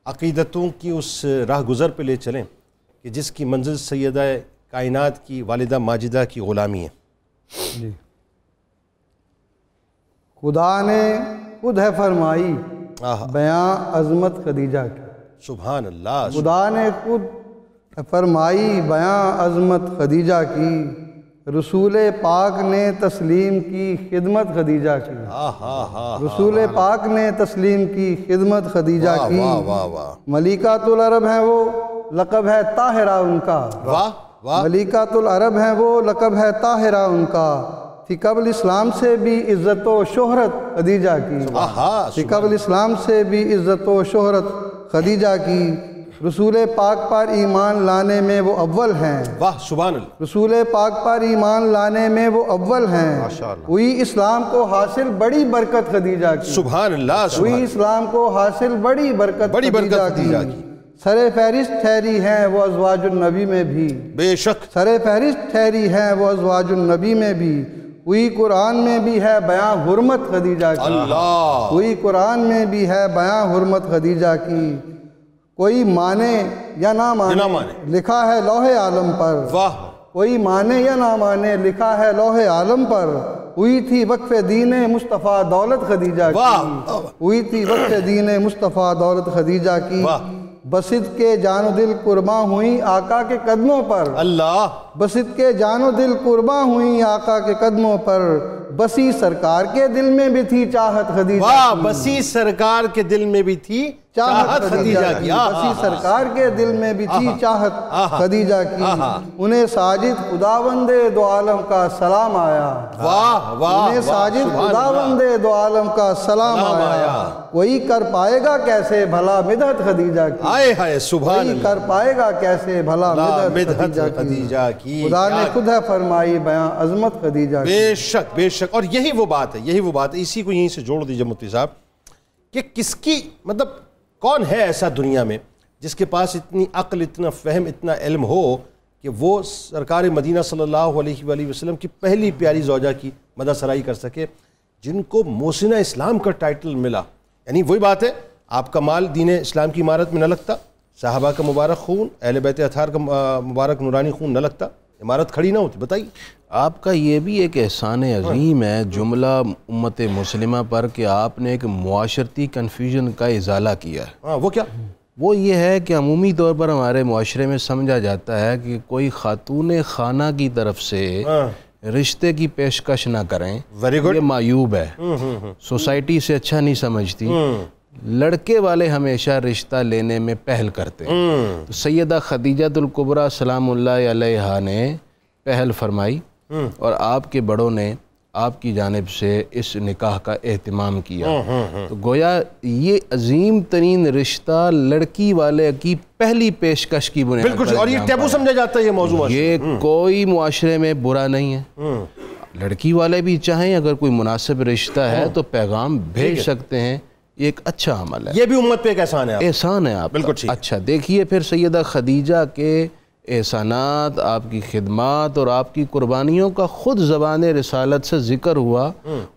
عقیدتوں کی اس راہ گزر پہ لے چلیں کہ جس کی منزل سیدہ کائنات کی والدہ ماجدہ کی غلامی ہے۔ جی، خدا نے خود ہے فرمائی بیاں عظمت خدیجہ کی، سبحان اللہ، خدا نے خود فرمائی بیاں عظمت خدیجہ کی، رسول پاک نے تسلیم کی خدمت خدیجہ کی، رسول پاک نے تسلیم کی خدمت خدیجہ کی، ملکۃ العرب ہیں وہ، لقب ہے طاہرہ ان کا، ملکۃ العرب ہیں وہ، لقب ہے طاہرہ ان کا، تھی قبل اسلام سے بھی عزت و شہرت خدیجہ کی، تھی قبل اسلام سے بھی عزت و شہرت خدیجہ کی، رسول پاک پر ایمان لانے میں وہ اول ہیں، واہ سبحان اللہ، رسول پاک پر ایمان لانے میں وہ اول ہیں، ہوئی اسلام کو حاصل بڑی برکت خدیجہ کی، سبحان اللہ، ہوئی اسلام کو حاصل بڑی برکت خدیجہ کی، سر فہرست ٹھہری ہیں وہ ازواج النبی میں بھی، بے شک سر فہرست ٹھہری ہیں وہ ازواج النبی میں بھی، وہی قرآن میں بھی ہے بیاں حرمت خدیجہ کی، اللہ، وہی قرآن میں بھی ہے بیاں حرمت خدیجہ کی، کوئی مانے یا نہ مانے لکھا ہے لوح عالم پر، واہ، کوئی مانے یا نہ مانے لکھا ہے لوح عالم پر، ہوئی تھی وقف دین مصطفیٰ دولت خدیجہ کی، ہوئی تھی وقف دین مصطفیٰ دولت خدیجہ کی، بسط کے جان و دل قرباں ہوئیں آقا کے قدموں پر، اللہ، بسط کے جان و دل قرباں ہوئیں آقا کے قدموں پر، بسی سرکار کے دل میں بھی تھی چاہت خدیجہ واہ، کی، بسی سرکار کے دل میں بھی تھی چاہت خدیجہ کی، بسی سرکار کے دل میں بھی تھی چاہت خدیجہ کی، انہیں ساجد خداوند دو عالم کا سلام آیا، واہ واہ، انہیں ساجد خداوند دو عالم کا سلام آیا، کوئی کر پائے گا کیسے بھلا مدحت خدیجہ کی، آئے ہائے سبحان کوئی اللہ، کر پائے گا کیسے بھلا مدحت خدیجہ کی، خدا نے خود ہے فرمائی بیاں عظمت خدیجہ کی۔ بے شک بے شک، اور یہی وہ بات ہے، یہی وہ بات ہے، اسی کو یہیں سے جوڑ دیجئے مفتی صاحب کہ کس کی مطلب کون ہے ایسا دنیا میں جس کے پاس اتنی عقل، اتنا فہم، اتنا علم ہو کہ وہ سرکار مدینہ صلی اللہ علیہ وآلہ وسلم کی پہلی پیاری زوجہ کی مدح سرائی کر سکے، جن کو محسنہ اسلام کا ٹائٹل ملا۔ یعنی وہی بات ہے، آپ کا مال دین اسلام کی عمارت میں نہ لگتا، صحابہ کا مبارک خون، اہل بیت اطہار کا مبارک نورانی خون نہ لگتا، عمارت کھڑی نہ ہوتی۔ بتائیے، آپ کا یہ بھی ایک احسان عظیم ہے جملہ امت مسلمہ پر کہ آپ نے ایک معاشرتی کنفیوژن کا ازالہ کیا ہے۔ ہاں، وہ کیا؟ وہ یہ ہے کہ عمومی طور پر ہمارے معاشرے میں سمجھا جاتا ہے کہ کوئی خاتون خانہ کی طرف سے رشتے کی پیشکش نہ کریں، یہ معیوب ہے، سوسائٹی سے اچھا نہیں سمجھتی، لڑکے والے ہمیشہ رشتہ لینے میں پہل کرتے ہیں۔ تو سیدہ خدیجہ الکبریٰ سلام اللہ علیہا نے پہل فرمائی اور آپ کے بڑوں نے آپ کی جانب سے اس نکاح کا اہتمام کیا، تو گویا یہ عظیم ترین رشتہ لڑکی والے کی پہلی پیشکش کی بنیاد پر، بالکل، اور یہ ٹیبو سمجھا جاتا ہے یہ موضوع، یہ کوئی معاشرے میں برا نہیں ہے، لڑکی والے بھی چاہیں اگر کوئی مناسب رشتہ ہے تو پیغام بھیج سکتے ہیں، یہ ایک اچھا عمل ہے، یہ بھی امت پہ ایک احسان ہے، احسان ہے آپ بالکل کا۔ اچھا دیکھیے پھر سیدہ خدیجہ کے احسانات، آپ کی خدمات اور آپ کی قربانیوں کا خود زبان رسالت سے ذکر ہوا،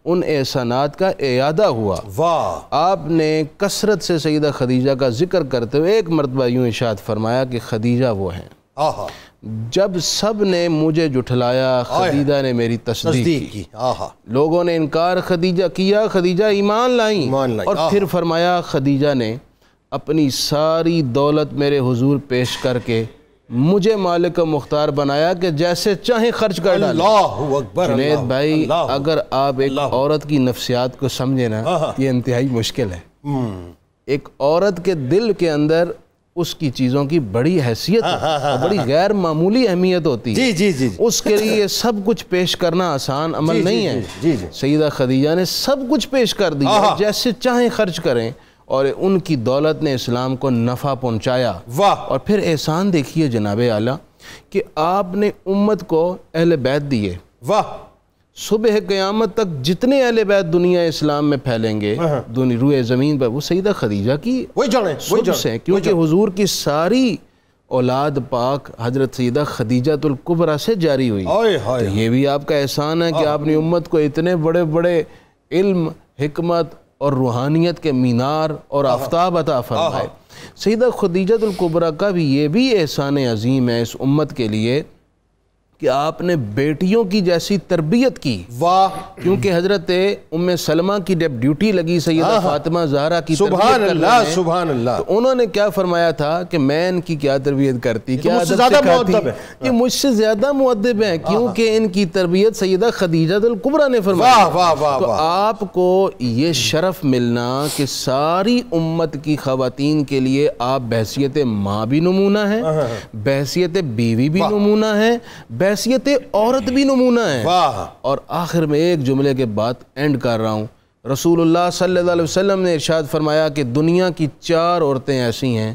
ان احسانات کا اعادہ ہوا۔ واہ، آپ نے کثرت سے سیدہ خدیجہ کا ذکر کرتے ہوئے ایک مرتبہ یوں ارشاد فرمایا کہ خدیجہ وہ ہیں، آہا، جب سب نے مجھے جھٹلایا خدیجہ نے میری تصدیق کی، آہا، لوگوں نے انکار خدیجہ کیا، خدیجہ ایمان لائیں، اور پھر فرمایا خدیجہ نے اپنی ساری دولت میرے حضور پیش کر کے مجھے مالک و مختار بنایا کہ جیسے چاہیں خرچ کر ڈالیں۔ اللہ اکبر، جنید بھائی اگر آپ ایک عورت کی نفسیات کو سمجھیں نا، یہ انتہائی مشکل ہے۔ ایک عورت کے دل کے اندر اس کی چیزوں کی بڑی حیثیت اور بڑی غیر معمولی اہمیت ہوتی ہے، اس کے لیے یہ سب کچھ پیش کرنا آسان عمل نہیں ہے۔ سیدہ خدیجہ نے سب کچھ پیش کر دیا، جیسے چاہیں خرچ کریں، اور ان کی دولت نے اسلام کو نفع پہنچایا۔ اور پھر احسان دیکھیے جناب اعلیٰ کہ آپ نے امت کو اہل بیت دیے، صبح قیامت تک جتنے اہل بیت دنیا اسلام میں پھیلیں گے روئے زمین پر، وہ سیدہ خدیجہ کی سدس ہیں، کیونکہ حضور کی ساری اولاد پاک حضرت سیدہ خدیجہ الکبریٰ سے جاری ہوئی۔ تو یہ بھی آپ کا احسان ہے کہ آپ نے امت کو اتنے بڑے بڑے علم، حکمت اور روحانیت کے مینار اور آفتاب عطا فرمائے۔ سیدہ خدیجہ الکبریٰ کا بھی یہ بھی احسان عظیم ہے اس امت کے لیے کہ آپ نے بیٹیوں کی جیسی تربیت کی، کیونکہ حضرت ام سلمہ کی جب ڈیوٹی لگی سیدہ فاطمہ زہرا کی سبحان اللہ سبحان اللہ، تو انہوں نے کیا فرمایا تھا کہ میں ان کی کیا تربیت کرتی، کیا ادب سکھاتی، یہ مجھ سے زیادہ مؤدب ہیں، کیونکہ ان کی تربیت سیدہ خدیجہ الکبریٰ نے فرمایا۔ تو آپ کو یہ شرف ملنا کہ ساری امت کی خواتین کے لیے آپ بحیثیت ماں بھی نمونہ ہیں، بحیثیت بیوی بھی نمونہ ہیں، بحیثیت عورت بھی نمونہ ہے۔ اور آخر میں ایک جملے کے بعد اینڈ کر رہا ہوں، رسول اللہ صلی اللہ علیہ وسلم نے ارشاد فرمایا کہ دنیا کی 4 عورتیں ایسی ہیں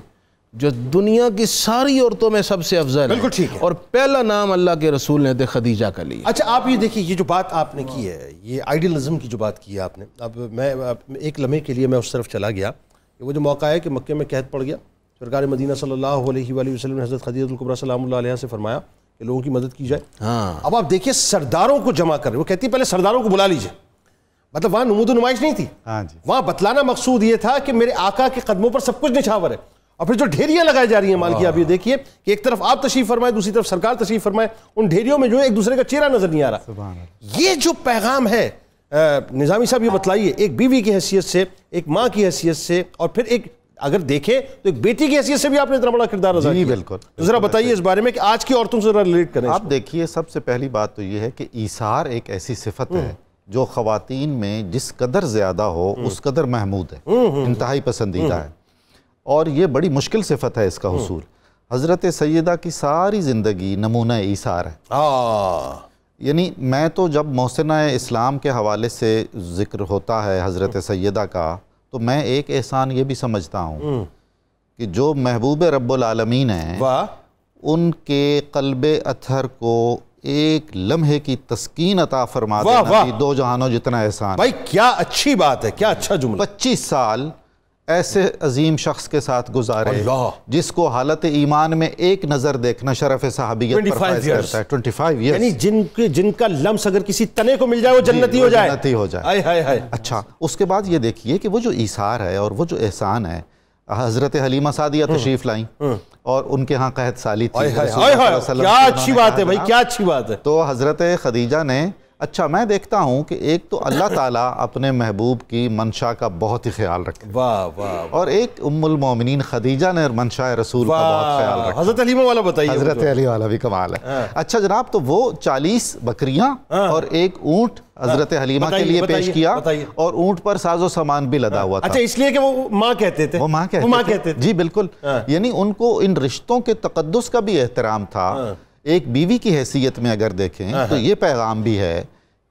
جو دنیا کی ساری عورتوں میں سب سے افضل ہیں، اور پہلا نام اللہ کے رسول نے خدیجہ کا لیا۔ اچھا آپ یہ دیکھیے، یہ جو بات آپ نے کی ہے، یہ آئیڈیلزم کی جو بات کی ہے آپ نے، اب میں ایک لمحے کے لیے میں اس طرف چلا گیا کہ وہ جو موقع ہے کہ مکے میں قحط پڑ گیا، سرکار مدینہ صلی اللہ علیہ وآلہ وسلم نے حضرت خدیجہ الکبریٰ سلام اللہ علیہ سے فرمایا کہ لوگوں کی مدد کی جائے. ہاں اب آپ دیکھیے سرداروں کو جمع کر رہے, وہ کہتی ہے پہلے سرداروں کو بلا لیجئے, مطلب وہاں نمود و نمائش نہیں تھی, وہاں بتلانا مقصود یہ تھا کہ میرے آقا کے قدموں پر سب کچھ نچھاور ہے. اور پھر جو ڈھیریاں لگائی جا رہی ہیں مال کی, آپ یہ دیکھیے کہ ایک طرف آپ تشریف فرمائے, دوسری طرف سرکار تشریف فرمائے, ان ڈھیریوں میں جو ہے ایک دوسرے کا چہرہ نظر نہیں آ رہا. یہ جو پیغام ہے نظامی صاحب یہ بتلائیے, ایک بیوی کی حیثیت سے, ایک ماں کی حیثیت سے, اور پھر ایک اگر دیکھیں تو ایک بیٹی کی حیثیت سے بھی آپ نے اتنا بڑا کردار ادا کیا. بالکل. ذرا بتائیے اس بارے میں کہ آج کی عورتوں سے ذرا ریلیٹ کریں. آپ دیکھیے سب سے پہلی بات تو یہ ہے کہ ایثار ایک ایسی صفت ہے جو خواتین میں جس قدر زیادہ ہو اس قدر محمود ہے, انتہائی پسندیدہ ہے, اور یہ بڑی مشکل صفت ہے اس کا حصول. حضرت سیدہ کی ساری زندگی نمونہ ایثار ہے. یعنی میں تو جب محسنہ اسلام کے حوالے سے ذکر ہوتا ہے حضرت سیدہ کا, تو میں ایک احسان یہ بھی سمجھتا ہوں کہ جو محبوب رب العالمین ہیں ان کے قلب اطہر کو ایک لمحے کی تسکین عطا فرما دینا بھی دو جہانوں جتنا احسان. بھائی کیا اچھی بات ہے, کیا اچھا جملہ. 25 سال ایسے عظیم شخص کے ساتھ گزارے جس کو حالت ایمان میں ایک نظر دیکھنا شرف صحابیت پر فائز کرتا ہے. 25 ایئرز, یعنی جن کا لمس اگر کسی تنے کو مل جائے وہ جنتی ہو جائے. جنتی ہو جائے. اچھا, اس کے بعد یہ دیکھیے کہ وہ جو ایثار ہے اور وہ جو احسان ہے, حضرت حلیمہ سعدیہ تشریف لائیں اور ان کے ہاں قحط سالی تھی. کیا اچھی بات ہے بھائی, کیا اچھی بات ہے. تو حضرت خدیجہ نے, اچھا میں دیکھتا ہوں کہ ایک تو اللہ تعالیٰ اپنے محبوب کی منشا کا بہت ہی خیال رکھے, اور ایک ام المومنین خدیجہ نے منشا رسول کا بہت خیال رکھا. حضرت حلیمہ والا بتائیے. حضرت علی والا بھی کمال ہے. اچھا جناب, تو وہ 40 بکریاں اور ایک اونٹ حضرت حلیمہ کے لیے پیش کیا, اور اونٹ پر ساز و سامان بھی لدا ہوا تھا. اچھا, اس لیے کہ وہ ماں کہتے تھے. وہ ماں کہتے تھے. جی بالکل. یعنی ان کو ان رشتوں کے تقدس کا بھی احترام تھا. ایک بیوی کی حیثیت میں اگر دیکھیں تو یہ پیغام بھی ہے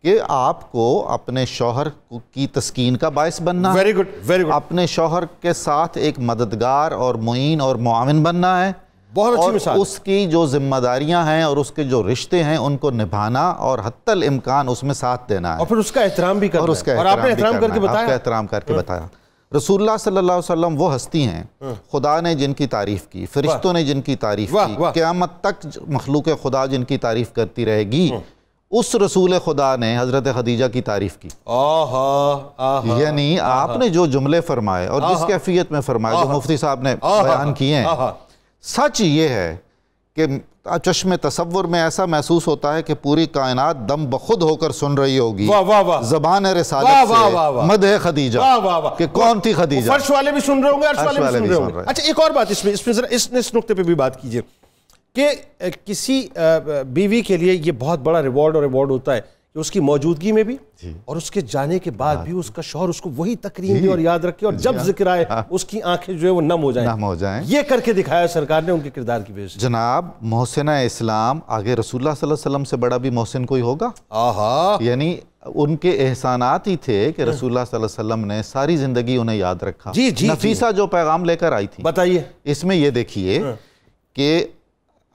کہ آپ کو اپنے شوہر کی تسکین کا باعث بننا ہے, اپنے شوہر کے ساتھ ایک مددگار اور معین اور معاون بننا ہے, اور اس کی جو ذمہ داریاں ہیں اور اس کے جو رشتے ہیں ان کو نبھانا اور حتی الامکان اس میں ساتھ دینا ہے, اور پھر اس کا احترام بھی کرنا ہے. اور آپ نے احترام کر کے بتایا. آپ کا احترام کر کے بتایا. رسول اللہ صلی اللہ علیہ وسلم وہ ہستی ہیں خدا نے جن کی تعریف کی, فرشتوں نے جن کی تعریف کی, قیامت تک مخلوق خدا جن کی تعریف کرتی رہے گی, اس رسول خدا نے حضرت خدیجہ کی تعریف کی. یعنی آپ نے جو جملے فرمائے اور جس کیفیت میں فرمائے, جو مفتی صاحب نے بیان کیے ہیں, سچ یہ ہے کہ چشم تصور میں ایسا محسوس ہوتا ہے کہ پوری کائنات دم بخود ہو کر سن رہی ہوگی زبان رسالت سے مدح خدیجہ, کہ کون تھی خدیجہ. فرش والے بھی سن رہے ہوں گے, عرش والے بھی سن رہے ہوں گے. اچھا, ایک اور بات اس میں ذرا اس نقطے پہ بھی بات کیجئے کہ کسی بیوی کے لیے یہ بہت بڑا ریوارڈ ہوتا ہے کہ اس کی موجودگی میں بھی اور اس کے جانے کے بعد بھی اس کا شوہر اس کو وہی تکریم دے اور یاد رکھے, اور جب ذکر آئے اس کی آنکھیں جو ہے وہ نم ہو جائیں. یہ کر کے دکھایا سرکار نے ان کے کردار کی وجہ سے. جناب, محسنہ اسلام آگے رسول اللہ صلی اللہ علیہ وسلم سے بڑا بھی محسن کوئی ہوگا؟ یعنی ان کے احسانات ہی تھے کہ رسول اللہ صلی اللہ علیہ وسلم نے ساری زندگی انہیں یاد رکھا. نفیسہ جو پیغام لے کر آئی تھی, بتائیے. اس میں یہ دیکھیے کہ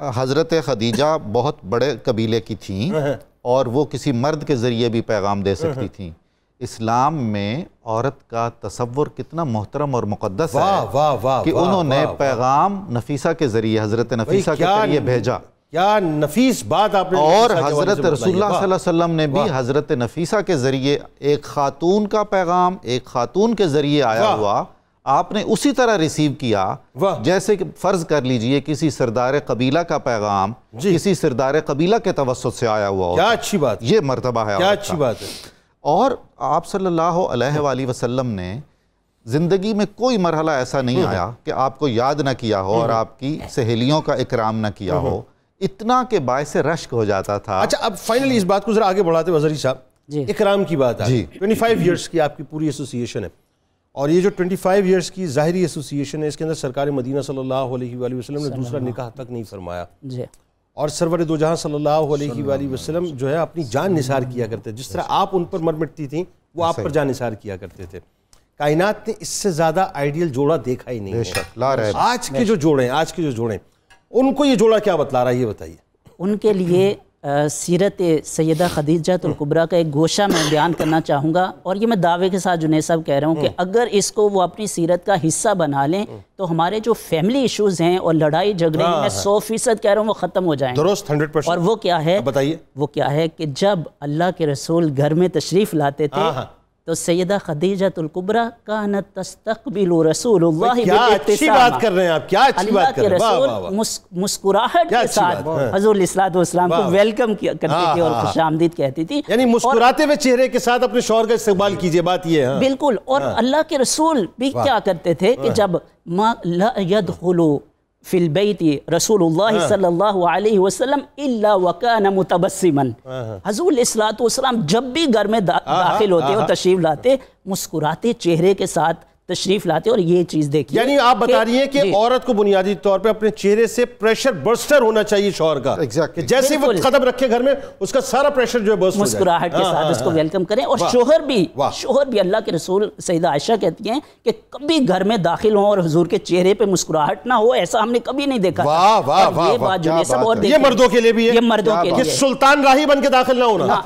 حضرت خدیجہ بہت بڑے قبیلے کی تھیں اور وہ کسی مرد کے ذریعے بھی پیغام دے سکتی تھیں. اسلام میں عورت کا تصور کتنا محترم اور مقدس ہے کہ انہوں نے پیغام نفیسہ کے ذریعے, حضرت نفیسہ کے ذریعے بھیجا. کیا نفیس بات آپ نے. اور حضرت رسول اللہ صلی اللہ علیہ وسلم نے بھی حضرت نفیسہ کے ذریعے ایک خاتون کا پیغام ایک خاتون کے ذریعے آیا ہوا آپ نے اسی طرح ریسیو کیا جیسے کہ فرض کر لیجئے کسی سردار قبیلہ کا پیغام کسی سردار قبیلہ کے توسط سے آیا ہوا ہوتا. کیا اچھی بات, یہ مرتبہ ہے. کیا اچھی بات ہے. اور آپ صلی اللہ علیہ وآلہ وسلم نے زندگی میں کوئی مرحلہ ایسا نہیں آیا کہ آپ کو یاد نہ کیا ہو اور آپ کی سہیلیوں کا اکرام نہ کیا ہو, اتنا کہ باعث رشک ہو جاتا تھا. اچھا, اب فائنلی اس بات کو ذرا آگے بڑھاتے ہوئے وزیری صاحب, اکرام کی بات آئی. 25 ایئرس کی آپ کی پوری ایسوسییشن ہے, اور یہ جو 25 ایئرس کی ظاہری ایسوسییشن ہے اس کے اندر سرکار مدینہ صلی اللہ علیہ وآلہ وسلم نے دوسرا نکاح تک نہیں فرمایا, اور سرور دو جہاں صلی اللہ علیہ وآلہ وسلم جو ہے اپنی جان نثار کیا کرتے, جس طرح آپ ان پر مرمٹتی تھیں وہ آپ پر جان نثار کیا کرتے تھے. کائنات نے اس سے زیادہ آئیڈیل جوڑا دیکھا ہی نہیں ہے. آج کے جو جوڑے ہیں ان کو یہ جوڑا کیا بتلا رہا ہے, یہ بتائیے. ان کے لیے سیرت سیدہ خدیجہ الکبریٰ کا ایک گوشہ میں بیان کرنا چاہوں گا، اور یہ میں دعوے کے ساتھ جنید صاحب کہہ رہا ہوں کہ اگر اس کو وہ اپنی سیرت کا حصہ بنا لیں تو ہمارے جو فیملی ایشوز ہیں اور لڑائی جھگڑے میں 100% کہہ رہا ہوں وہ ختم ہو جائیں، درست 100%۔ اور وہ کیا ہے؟ بتائیے۔ وہ کیا ہے کہ جب اللہ کے رسول گھر میں تشریف لاتے تھے تو سیدہ خدیجہ الکبریٰ کانت تستقبل رسول اللہ کیا اچھی بات کر رہے ہیں آپ، کیا اچھی بات کر رہے ہیں، اللہ کے رسول مسکراہٹ کے ساتھ حضور علیہ السلام کو ویلکم کرتی تھی اور خوش آمدید کہتی تھی، یعنی مسکراتے ہوئے چہرے کے ساتھ اپنے شوہر کا استقبال کیجئے، بات یہ ہے بالکل۔ اور اللہ کے رسول بھی کیا کرتے تھے کہ جب ما لا يدخل فی البیت رسول اللہ صلی اللہ علیہ وسلم الا وکان متبسما، حضور علیہ السلام جب بھی گھر میں داخل ہوتے اور تشریف لاتے مسکراتے چہرے کے ساتھ تشریف لاتے، اور یہ چیز دیکھیے، یعنی آپ بتا رہی ہیں کہ عورت کو بنیادی طور پہ اپنے چہرے سے پریشر برسٹر ہونا چاہیے شوہر کا، کہ جیسے وہ قدم رکھے گھر میں اس کا سارا پریشر جو ہے برسٹ ہو جائے، مسکراہٹ کے ساتھ اس کو ویلکم کریں۔ اور شوہر بھی اللہ کے رسول سیدہ عائشہ کہتی ہیں کہ کبھی گھر میں داخل ہوں اور حضور کے چہرے پہ مسکراہٹ نہ ہو، ایسا ہم نے کبھی نہیں دیکھا۔ یہ بات جو ہے سب، اور یہ مردوں کے لیے بھی ہے، یہ مردوں کے لیے سلطان راہی بن کے داخل نہ ہونا،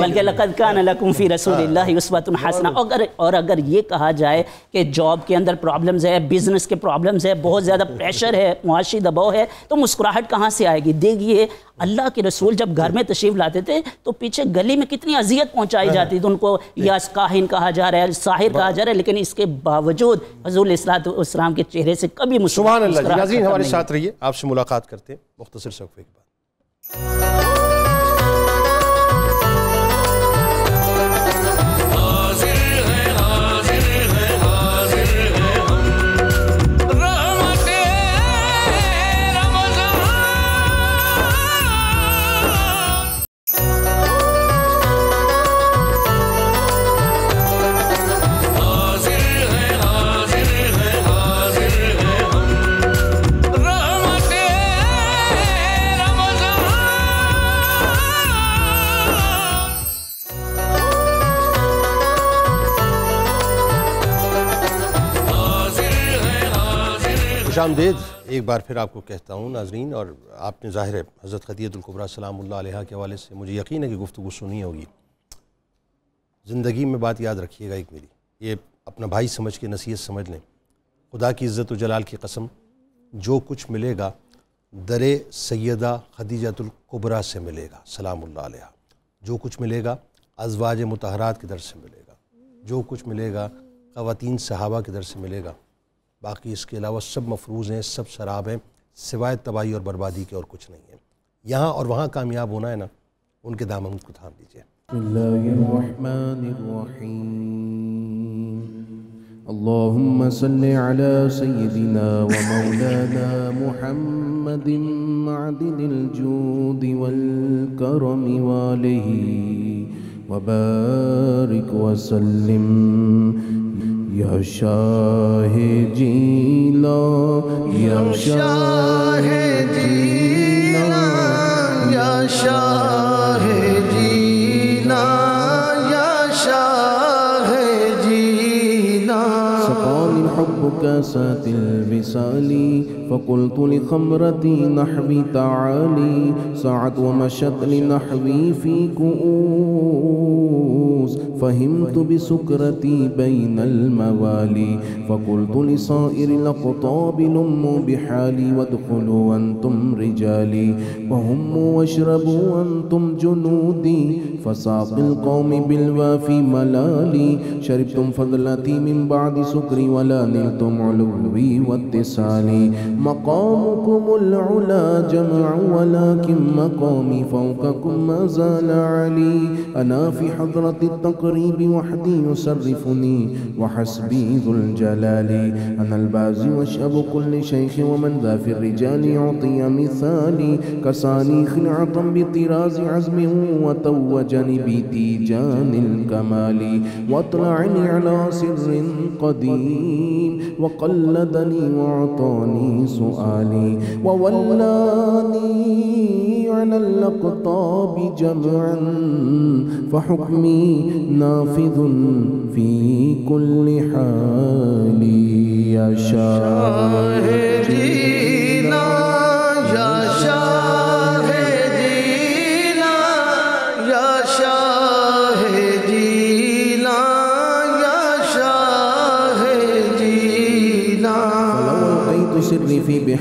بلکہ لقد کان لکم فی رسول اللہ اسوۃ حسنہ۔ اور اگر یہ کہا جائے کہ جاب کے اندر پرابلمز ہے، بزنس کے پرابلمز ہے، بہت زیادہ پریشر ہے، معاشی دباؤ ہے، تو مسکراہٹ کہاں سے آئے گی؟ دیکھیے اللہ کے رسول جب گھر میں تشریف لاتے تھے تو پیچھے گلی میں کتنی اذیت پہنچائی جاتی تھی، ان کو یا کاہن کہا جا رہا ہے، ساحر کہا جا رہا ہے، لیکن اس کے باوجود حضور علیہ السلام کے چہرے سے کبھی سبحان اللہ۔ ناظرین ہمارے ساتھ رہیے، آپ سے ملاقات کرتے ہیں مختصر سے وقفے کے بعد۔ خوش آمدید ایک بار پھر آپ کو کہتا ہوں ناظرین، اور آپ نے ظاہر ہے حضرت خدیجہ الکبریٰ سلام اللہ علیہا کے حوالے سے مجھے یقین ہے کہ گفتگو سنی ہوگی۔ زندگی میں بات یاد رکھیے گا ایک میری، یہ اپنا بھائی سمجھ کے نصیحت سمجھ لیں، خدا کی عزت و جلال کی قسم، جو کچھ ملے گا در سیدہ خدیجہ الکبریٰ سے ملے گا سلام اللہ علیہا، جو کچھ ملے گا ازواج مطہرات کی در سے ملے گا، جو کچھ ملے گا خواتین صحابہ کی در سے ملے گا، باقی اس کے علاوہ سب مفروض ہیں، سب شراب ہیں، سوائے تباہی اور بربادی کے اور کچھ نہیں ہے۔ یہاں اور وہاں کامیاب ہونا ہے نا، ان کے دامن کو تھام لیجیے۔ بسم اللہ الرحمن الرحیم، اللہم صلی علی سیدنا و مولانا محمد معدن الجود والکرم والہ وبارک وسلم یا شاہ جیلا یا شاہ جیلا یا شاہ جیلا یا شاہ جیلا سقانی حب كاسات الوصال فقلت لخمرتي نحوي تعالي سعت ومشت لنحوي في كؤوس فهمت بسكرتي بين الموالي فقلت لصائر الأقطاب لموا بحالي وادخلوا أنتم رجالي وهموا واشربوا أنتم جنودي فساق القوم بالوافي ملالي شربتم فضلتي من بعد سكري ولا نلتم علوي واتصالي مقامكم العلا جمع ولكن مقامي فوقكم ما زال علي أنا في حضرة التقريب وحدي يصرفني وحسبي ذو الجلال أنا البازي واشأب كل شيخ ومن ذا في الرجال يعطي مثالي كساني خلعة بطراز عزم وتوجني بتيجان الكمال واطلعني على سر قديم وقلدني وعطاني سؤالي وولاني على الأقطاب جمعا فحكمي نافذ في كل حال يا شاهدينا يا شاهدينا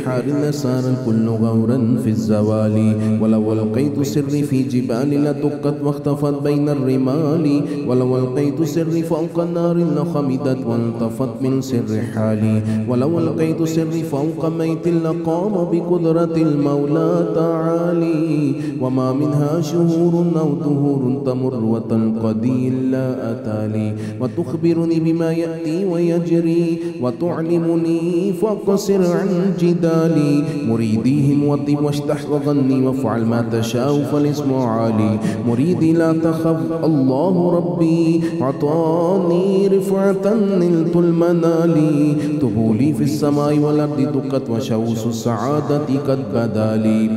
البحار لصار الكل غورا في الزوال ولو ألقيت سري في جبال لدقت واختفت بين الرمال ولو ألقيت سري فوق النار لخمدت وانطفت من سر حالي ولو ألقيت سري فوق ميت لقام بقدرة المولى تعالي وما منها شهور أو دهور تمر وتنقضي إلا أتالي وتخبرني بما يأتي ويجري وتعلمني فاقصر عن جدالي مريديهم وطب واشتح وغني وافعل ما تشاء فالاسم عالي مريدي لا تخف الله ربي عطاني رفعة نلت المنالي طبولي في السماء والأرض دقت وشوس السعادة قد بدالي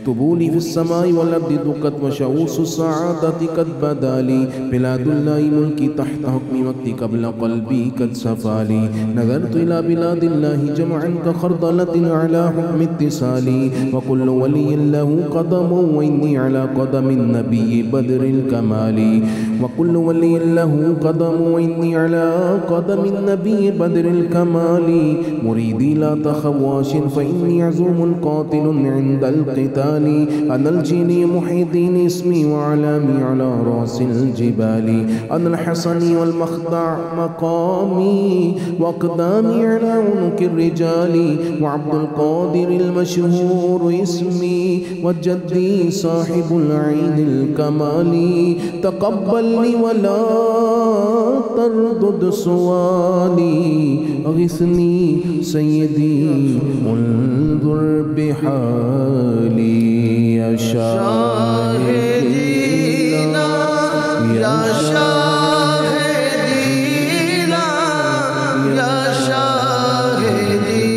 طبولي في السماء والأرض دقت وشوس السعادة قد بدالي بلاد الله ملكي تحت حكم وقتي قبل قلبي قد سفالي نظرت إلى بلاد الله جمعا كخردلة على حكم اتصالي وكل ولي له قدم وإني على قدم النبي بدر الكمال وكل ولي له قدم وإني على قدم النبي بدر الكمال مريدي لا تخواش فإني عزوم قاتل عند القتال أنا الجيني محي الدين اسمي وعلامي على رأس الجبال أنا الحسني والمخدع مقامي وأقدامي على عنق الرجال وعبد القادر المشهور اسمي وجدي صاحب العين الكمال تقبلني ولا تردد سؤالي أغثني سيدي انظر بحالي يا شاهدينا يا شاهدينا يا شاهدينا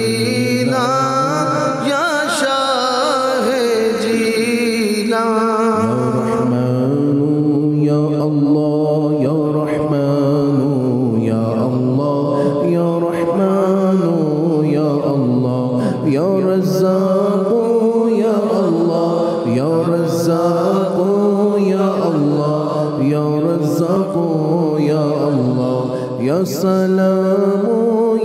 يا شاهدينا يا رحمن يا الله يا رحمن يا الله يا رحمن يا الله يا رزاق يا الله يا رزاق يا الله يا رزاق يا الله يا سلام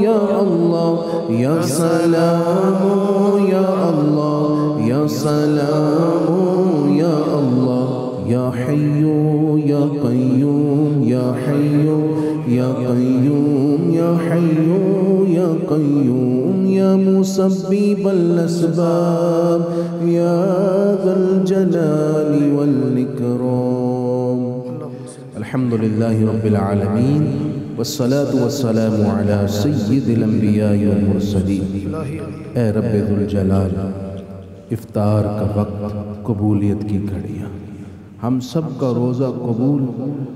يا الله يا سلام يا الله يا سلام يا الله يا حي يا قيوم يا حي يا قيوم يا حي يا قيوم يا مسبب الأسباب يا ذا الجلال والإكرام الحمد لله رب العالمين والصلاة والسلام على سيد الأنبياء والمرسلين اے رب ذو الجلال افطار کا وقت قبولیت کی گھڑیاں ہم سب کا روزہ قبول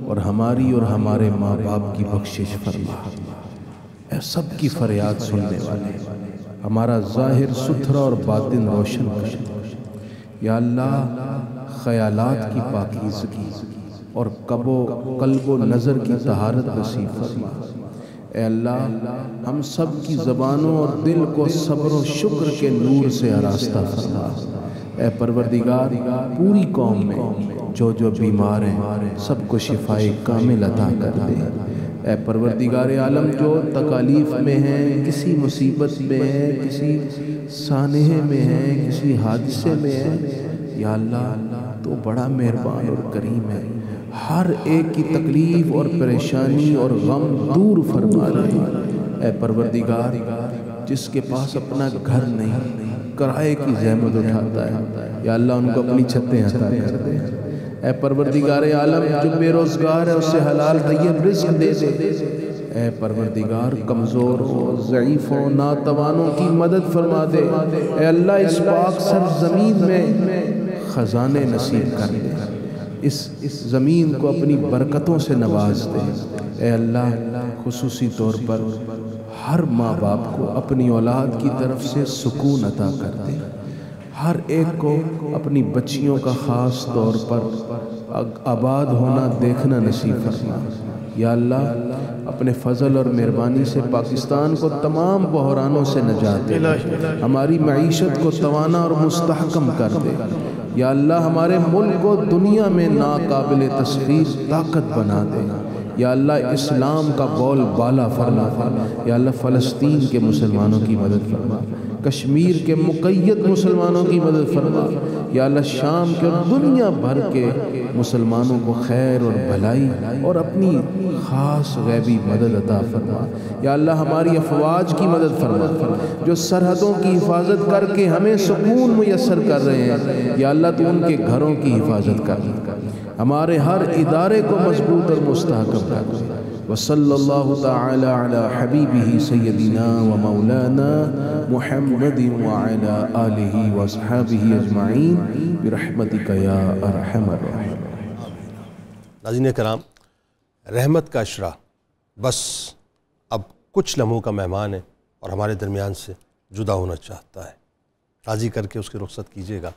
اور ہماری اور ہمارے ماں باپ کی بخشش فرما اے سب کی فریاد سننے والے ہمارا ظاہر ستھرا اور باطن روشن کر یا اللہ خیالات کی پاکیزگی اور قلب و نظر کی طہارت نصیب فرما اے اللہ ہم سب کی زبانوں اور دل کو صبر و شکر کے نور سے آراستہ فرما اے پروردگار پوری قوم میں جو بیمار ہیں سب کو شفائے کامل عطا کر دے اے پروردگار عالم جو تکالیف میں ہیں کسی مصیبت میں ہیں کسی سانحے میں ہیں کسی حادثے میں ہیں یا اللہ تو بڑا مہربان اور کریم ہے ہر ایک کی تکلیف اور پریشانی اور غم دور فرما رہے اے پروردگار جس کے پاس اپنا گھر نہیں کرائے کی زحمت اٹھاتا ہے یا اللہ ان کو اپنی چھتیں عطا کر دے اے پروردگار عالم جو بے روزگار ہے اسے حلال طیب رزق دے دے اے پروردگار کمزوروں ضعیفوں ناتوانوں کی مدد فرما دے اے اللہ اس پاک سرزمین میں خزانے نصیب کر دے اس زمین کو اپنی برکتوں سے نواز دے اے اللہ خصوصی طور پر ہر ماں باپ کو اپنی اولاد کی طرف سے سکون عطا کر دے ہر ایک کو اپنی بچیوں کا خاص طور پر آباد ہونا دیکھنا نصیب فرما یا اللہ اپنے فضل اور مہربانی سے پاکستان کو تمام بحرانوں سے نجات دے ہماری معیشت کو توانا اور مستحکم کر دے یا اللہ ہمارے ملک کو دنیا میں ناقابل تسخیر طاقت بنا دے یا اللہ اسلام کا بول بالا فرما یا اللہ فلسطین کے مسلمانوں کی مدد فرما کشمیر کے مقید مسلمانوں کی مدد فرما یا اللہ، شام کے اور دنیا بھر کے مسلمانوں کو خیر اور بھلائی اور اپنی خاص غیبی مدد عطا فرما یا اللہ، ہماری افواج کی مدد فرما جو سرحدوں کی حفاظت کر کے ہمیں سکون میسر کر رہے ہیں یا اللہ، تو ان کے گھروں کی حفاظت کر، ہمارے ہر ادارے کو مضبوط اور مستحکم کر۔ وصلی اللہ تعالی علی حبیبہ سیدنا و مولانا محمد وعلی آلہ واصحابہ اجمعین برحمتک یا ارحم الراحمین۔ ناظرین کرام، رحمت کا اشرا بس اب کچھ لمحوں کا مہمان ہے اور ہمارے درمیان سے جدا ہونا چاہتا ہے۔ راضی کر کے اس کی رخصت کیجیے گا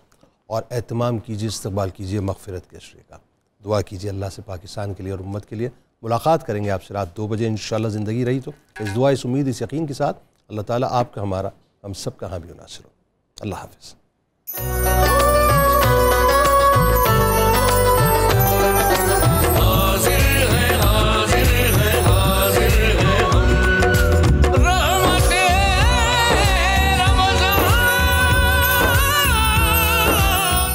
اور اہتمام کیجیے، استقبال کیجیے مغفرت کے اشرے کا۔ دعا کیجیے اللہ سے پاکستان کے لیے اور امت کے لیے۔ ملاقات کریں گے آپ سے رات 2 بجے انشاءاللہ، زندگی رہی تو اس دعا، اس امید، اس یقین کے ساتھ اللہ تعالیٰ آپ کا، ہمارا، ہم سب کا حامی و ناصر ہو۔ اللہ حافظ۔